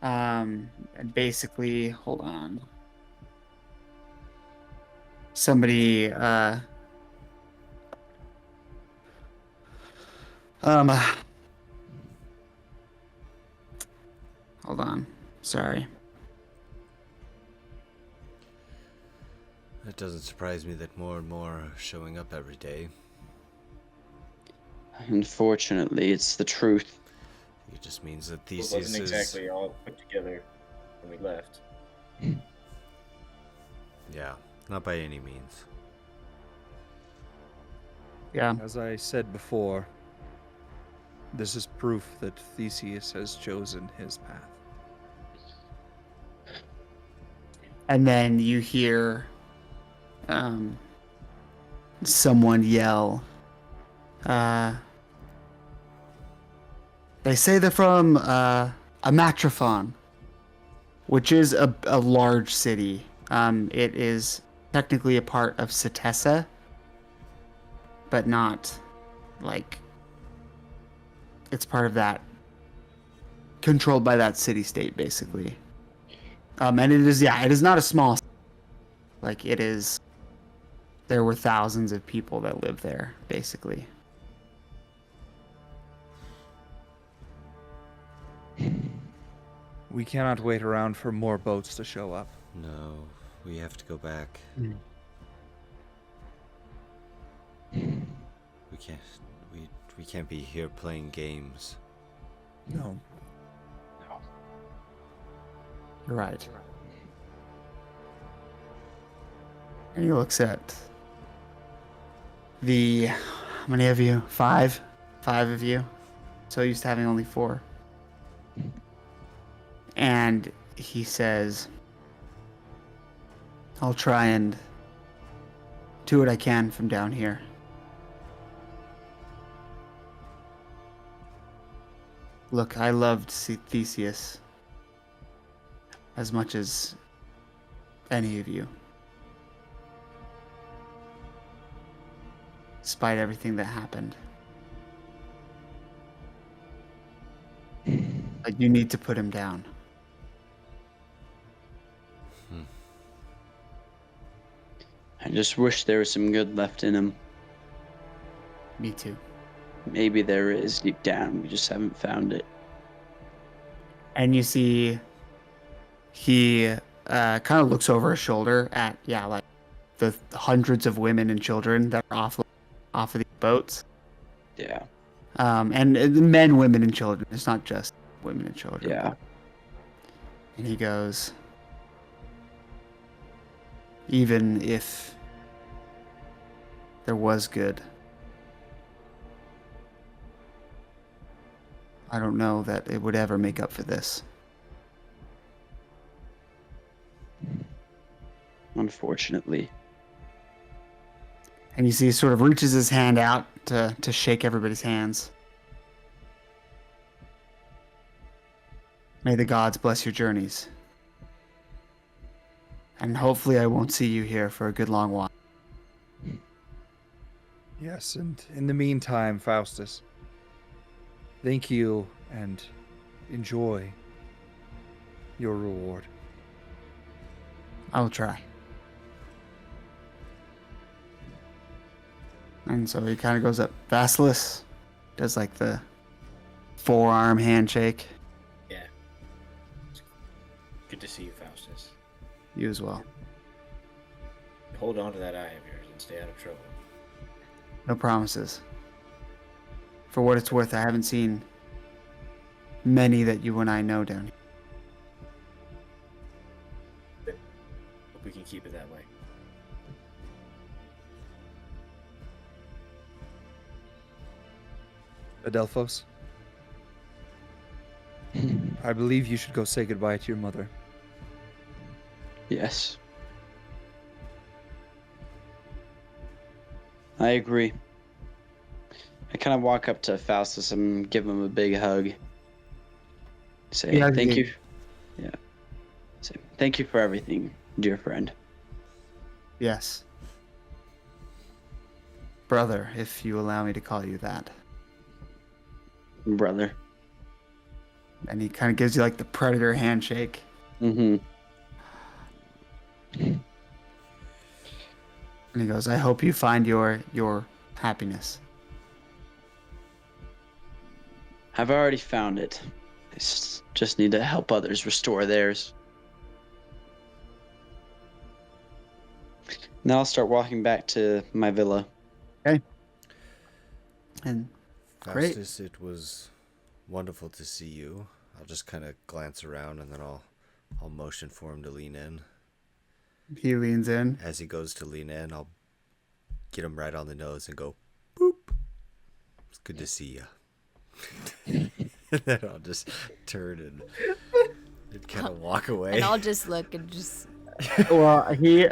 And basically, hold on. Somebody hold on. Sorry. It doesn't surprise me that more and more are showing up every day. Unfortunately, it's the truth. It just means that It Theseus wasn't is... exactly all put together when we left. Yeah, not by any means. Yeah. As I said before, this is proof that Theseus has chosen his path. And then you hear someone yell. They say they're from Amatrophon, which is a large city. It is technically a part of Setessa, but not like it's part of that, controlled by that city-state, basically. And it is not a small city. Like, it is, there were thousands of people that live there, basically. We cannot wait around for more boats to show up. No, we have to go back. We can't be here playing games. No. You're right. And he looks at how many of you? Five of you. So used to having only 4. And he says, I'll try and do what I can from down here. Look, I loved Theseus as much as any of you. Despite everything that happened. But you need to put him down. I just wish there was some good left in him. Me too. Maybe there is deep down. We just haven't found it. And you see he kind of looks over his shoulder at, like the hundreds of women and children that are off of these boats. Yeah. And men, women, and children. It's not just women and children. Yeah. And he goes, even if there was good, I don't know that it would ever make up for this. Unfortunately. And you see he sort of reaches his hand out to shake everybody's hands. May the gods bless your journeys. And hopefully I won't see you here for a good long while. Yes, and in the meantime, Faustus, thank you and enjoy your reward. I'll try. And so he kind of goes up. Vasilis does like the forearm handshake. Yeah. Good to see you, Faustus. You as well. Hold on to that eye of yours and stay out of trouble. No promises. For what it's worth, I haven't seen many that you and I know down here. Hope we can keep it that way. Adelphos, I believe you should go say goodbye to your mother. Yes. I agree. I kind of walk up to Faustus and give him a big hug. Say Yeah, thank yeah. you. Yeah. Say thank you for everything, dear friend. Yes. Brother, if you allow me to call you that. Brother. And he kind of gives you like the predator handshake. Mm-hmm. And he goes, I hope you find your happiness. I've already found it. I just need to help others restore theirs. Now I'll start walking back to my villa. Okay. And great. Faustus, it was wonderful to see you. I'll just kind of glance around and then I'll motion for him to lean in. He leans in. As he goes to lean in, I'll get him right on the nose and go, boop. It's good to see you. And then I'll just turn and kind of walk away. And I'll just look and just. Well, he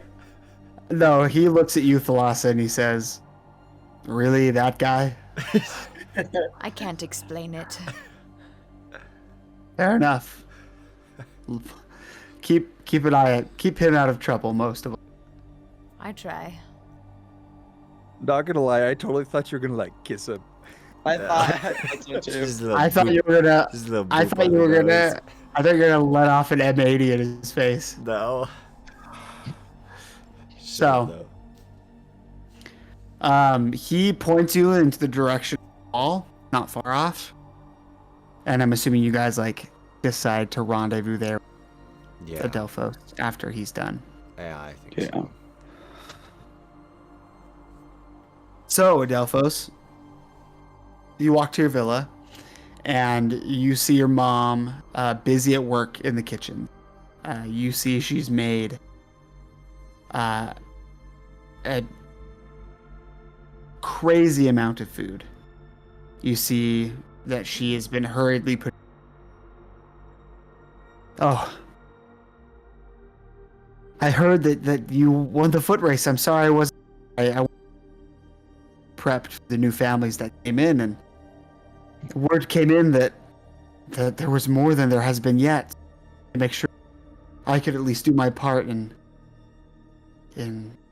No, he looks at you, Thalassa, and he says, "Really, that guy? I can't explain it. Fair enough. Keep him out of trouble, most of all." I try. Not gonna lie, I totally thought you were gonna like kiss him. I thought that's so too. Just a little I thought boop- you were gonna. just a little I boop thought on you the were nose. gonna. I thought you were gonna let off an M80 in his face. No. So, he points you into the direction of the wall, not far off. And I'm assuming you guys like decide to rendezvous there Yeah. with Adelphos after he's done. Yeah, I think Yeah. so. So, Adelphos, you walk to your villa, and you see your mom busy at work in the kitchen. You see she's made a crazy amount of food. You see that she has been hurriedly put. Oh, I heard that you won the foot race. I'm sorry I wasn't. I prepped the new families that came in, and the word came in that there was more than there has been yet. To make sure I could at least do my part in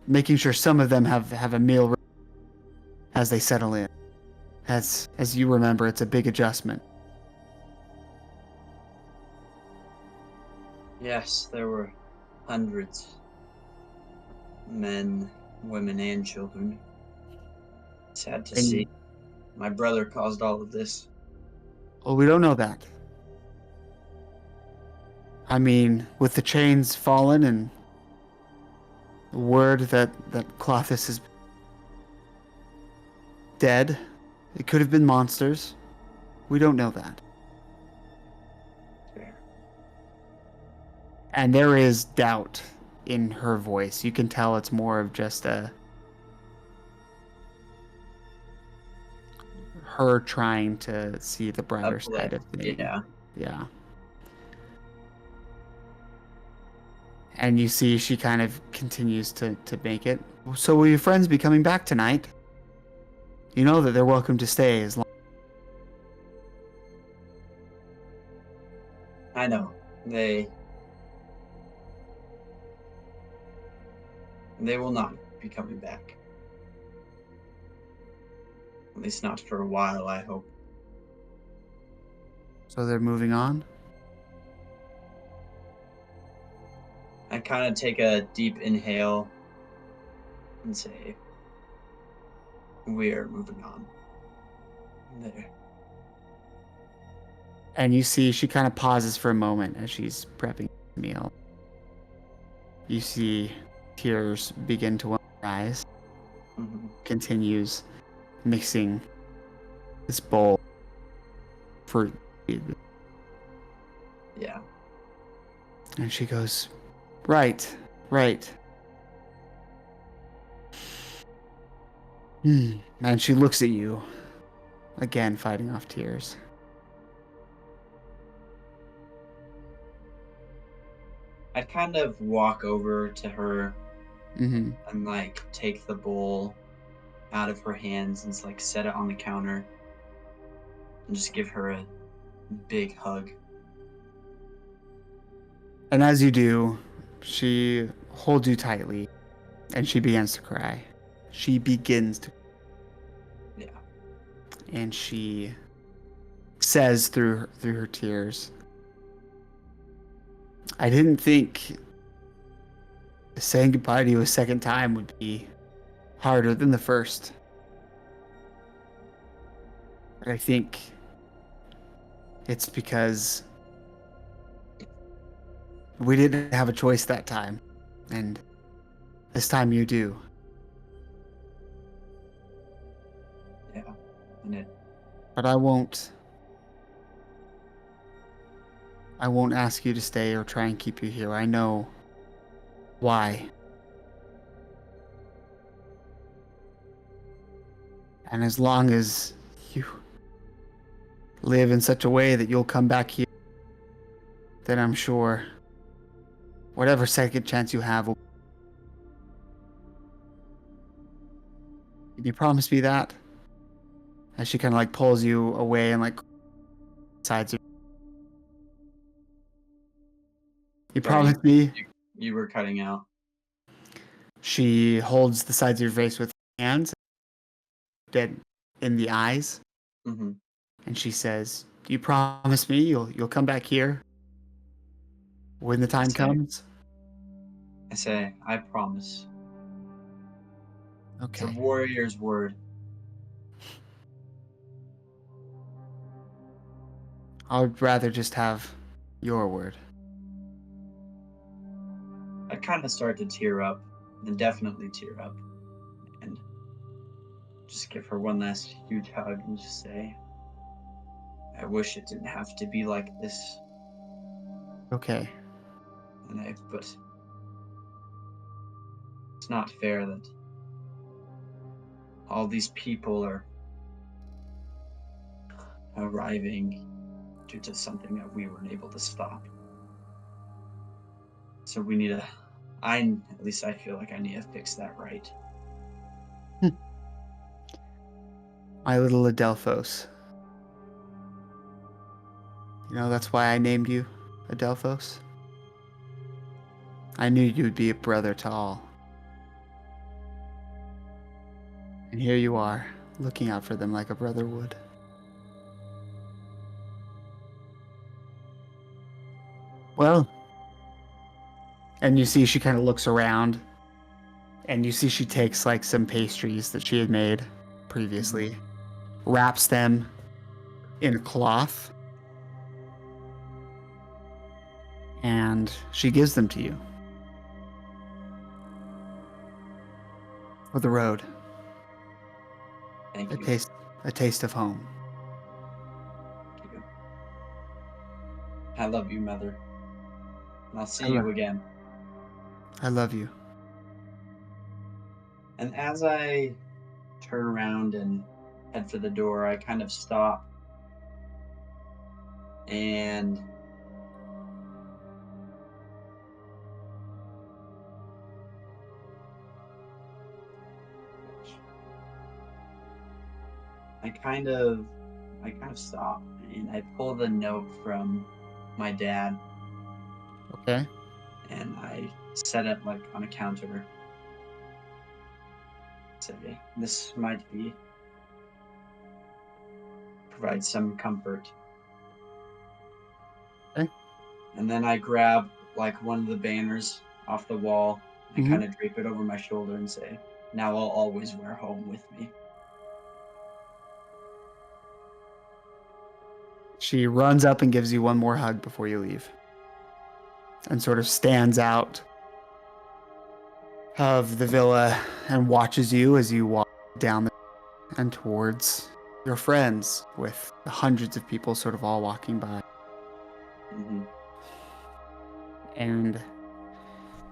making sure some of them have a meal as they settle in. As you remember, it's a big adjustment. Yes, there were hundreds. Men, women, and children. Sad to And- see. My brother caused all of this. Well, we don't know that. I mean, with the chains fallen and the word that Clothis is dead, it could have been monsters. We don't know that. Fair. And there is doubt in her voice. You can tell it's more of just her trying to see the brighter side of things. Yeah. Yeah. And you see she kind of continues to make it. So will your friends be coming back tonight? You know that they're welcome to stay as long. I know. They will not be coming back. At least not for a while, I hope. So they're moving on? I kind of take a deep inhale and say, we are moving on. There. And you see she kind of pauses for a moment as she's prepping the meal. You see tears begin to rise. Mm-hmm. Continues mixing this bowl for. Yeah. And she goes, right. And she looks at you, again fighting off tears. I'd kind of walk over to her Mm-hmm. and like take the bowl out of her hands and like set it on the counter and just give her a big hug. And as you do, she holds you tightly, and she begins to cry. She begins to. Yeah. And she says through her tears, "I didn't think saying goodbye to you a second time would be harder than the first. But I think it's because we didn't have a choice that time. And this time you do." Yeah. And it But I won't ask you to stay or try and keep you here. I know why. And as long as you live in such a way that you'll come back here, then I'm sure whatever second chance you have will. Can you promise me that? As she kind of like pulls you away and like sides of you. Sorry. Promise me? You were cutting out. She holds the sides of your face with her hands, dead in the eyes, Mm-hmm. and she says, "Do you promise me you'll come back here when the time comes?" I say, I promise. It's a Okay. warrior's word. I would rather just have your word. I kind of start to tear up, and definitely tear up, and just give her one last huge hug and just say, I wish it didn't have to be like this. Okay. But it's not fair that all these people are arriving due to something that we weren't able to stop. So we need at least I feel like I need to fix that right. My little Adelphos. You know, that's why I named you Adelphos. I knew you'd be a brother to all. And here you are, looking out for them like a brother would. Well, and you see she kind of looks around, and you see she takes like some pastries that she had made previously, wraps them in a cloth, and she gives them to you. For the road. Thank A you. taste of home. Thank you. I love you, Mother. And I'll see I love- you again. I love you. And as I turn around and head for the door, I kind of stop and I kind of stop and I pull the note from my dad Okay? and I set it like on a counter. Say, this might provide some comfort. Okay. And then I grab like one of the banners off the wall and Mhm. kind of drape it over my shoulder and say, now I'll always wear home with me. She runs up and gives you one more hug before you leave. And sort of stands out of the villa and watches you as you walk down the and towards your friends, with hundreds of people sort of all walking by. Mm-hmm. And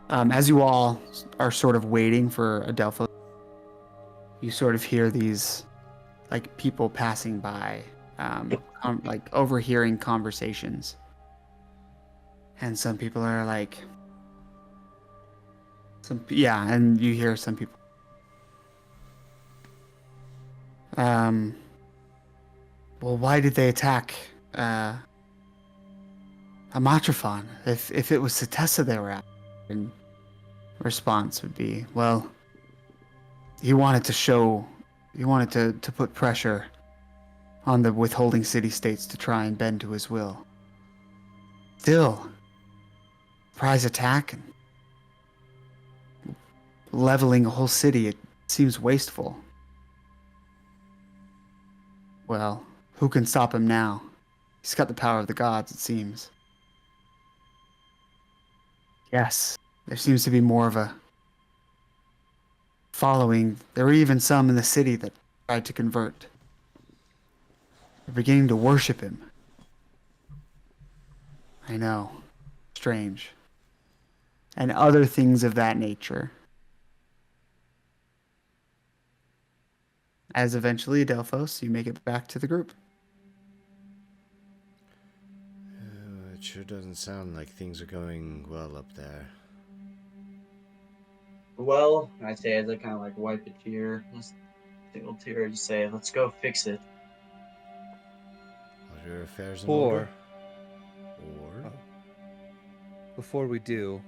as you all are sort of waiting for Adelphos, you sort of hear these like people passing by, like overhearing conversations. And some people are like, and you hear some people. Well, why did they attack Amatrophon if it was Setessa they were after? And response would be, well, he wanted to put pressure on the withholding city-states to try and bend to his will. Still, surprise attack and leveling a whole city, it seems wasteful. Well, who can stop him now? He's got the power of the gods, it seems. Yes, there seems to be more of a following. There were even some in the city that tried to convert. They're beginning to worship him. I know. Strange. And other things of that nature. As eventually, Adelphos, you make it back to the group. It sure doesn't sound like things are going well up there. Well, I say as I kind of like wipe a tear, Tactical tier to say, let's go fix it. Are your affairs in Or, order? Or before we do,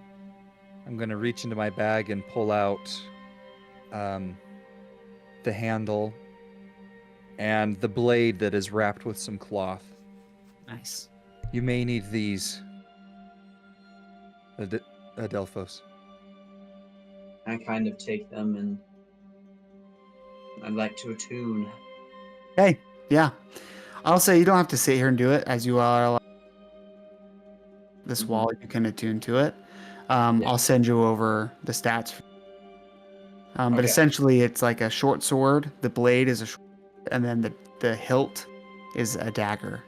I'm going to reach into my bag and pull out the handle and the blade that is wrapped with some cloth. Nice. You may need these, Adelphos. I kind of take them and I'd like to attune. Hey, yeah. I'll say you don't have to sit here and do it as you are. This wall, you can attune to it. I'll send you over the stats. But Okay. essentially, it's like a short sword. The blade is a short, and then the hilt is a dagger.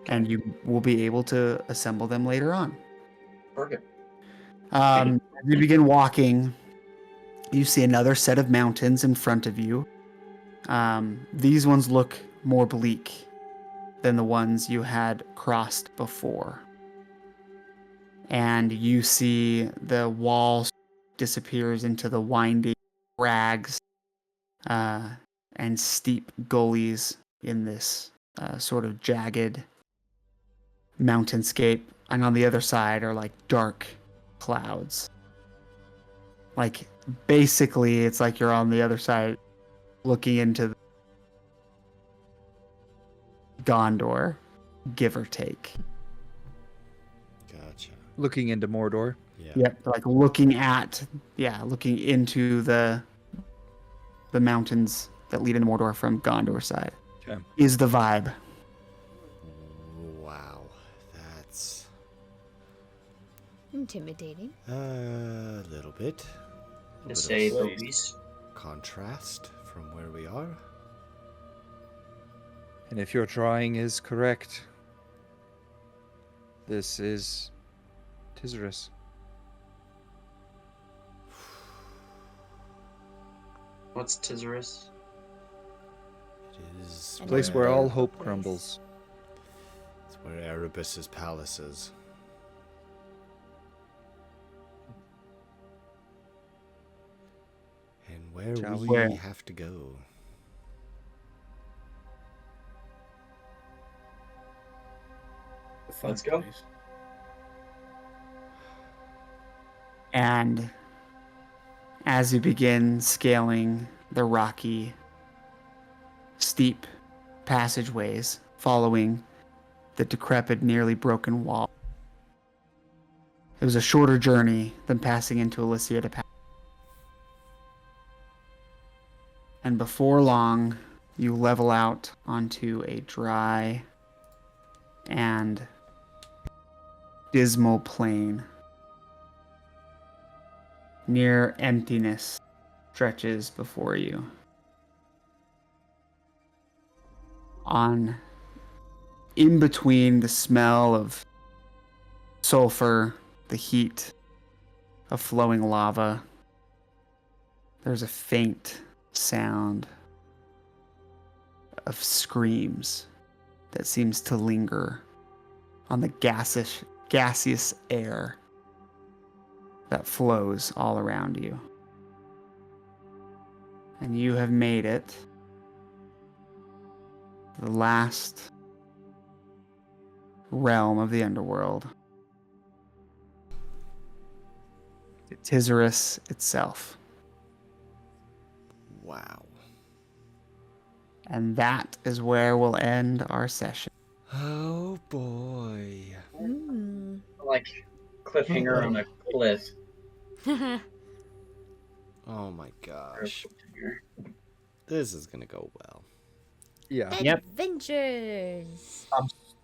And you will be able to assemble them later on. Perfect. As you begin walking, you see another set of mountains in front of you. These ones look more bleak than the ones you had crossed before. And you see the wall disappears into the winding crags and steep gullies in this sort of jagged mountainscape. And on the other side are like dark clouds. Like basically it's like you're on the other side looking into Gondor, give or take. gotcha. Looking into Mordor. Yeah. Yep, like looking into the mountains that lead into Mordor from Gondor side. Okay. Is the vibe. Wow, that's Intimidating. a little bit. To Bit say of the least. contrast from where we are. And if your drawing is correct, this is Theseus. What's Theseus? It is And Place where where all their hope place. crumbles. It's where Erebus's palace is. And where Shall we we? have to go. The fun Let's go. place. And as you begin scaling the rocky, steep passageways following the decrepit, nearly broken wall, it was a shorter journey than passing into Elysia to pass. And before long, you level out onto a dry and dismal plain. Near emptiness stretches before you. In between the smell of sulfur, the heat of flowing lava, there's a faint sound of screams that seems to linger on the gaseous air that flows all around you. And you have made it to the last realm of the underworld. Theseus itself. Wow. And that is where we'll end our session. Oh boy. Mm. Like cliffhanger on a cliff. Oh my gosh. This is gonna go well. Yeah. Yep. Adventures.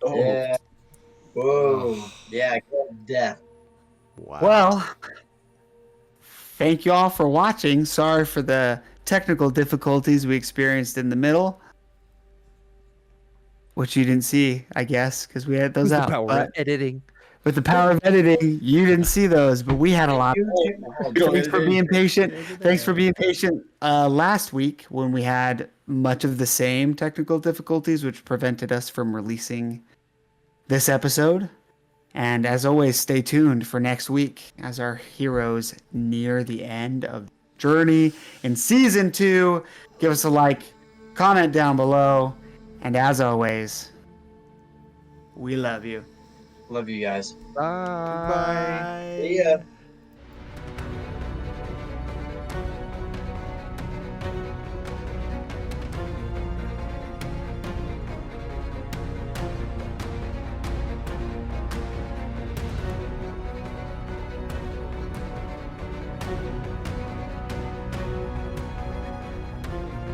Yeah. Whoa. Yeah, good death. Wow. Well, thank you all for watching. Sorry for the technical difficulties we experienced in the middle, which you didn't see, I guess, because we had those The out. power But of editing. with the power of editing, you didn't see those, but we had a lot. Thanks for being patient. Thanks for being patient. Last week, when we had much of the same technical difficulties, which prevented us from releasing this episode. And as always, stay tuned for next week as our heroes near the end of journey in season 2. Give us a like, comment down below, and as always, we love you. Love you guys. Bye. Bye. See ya.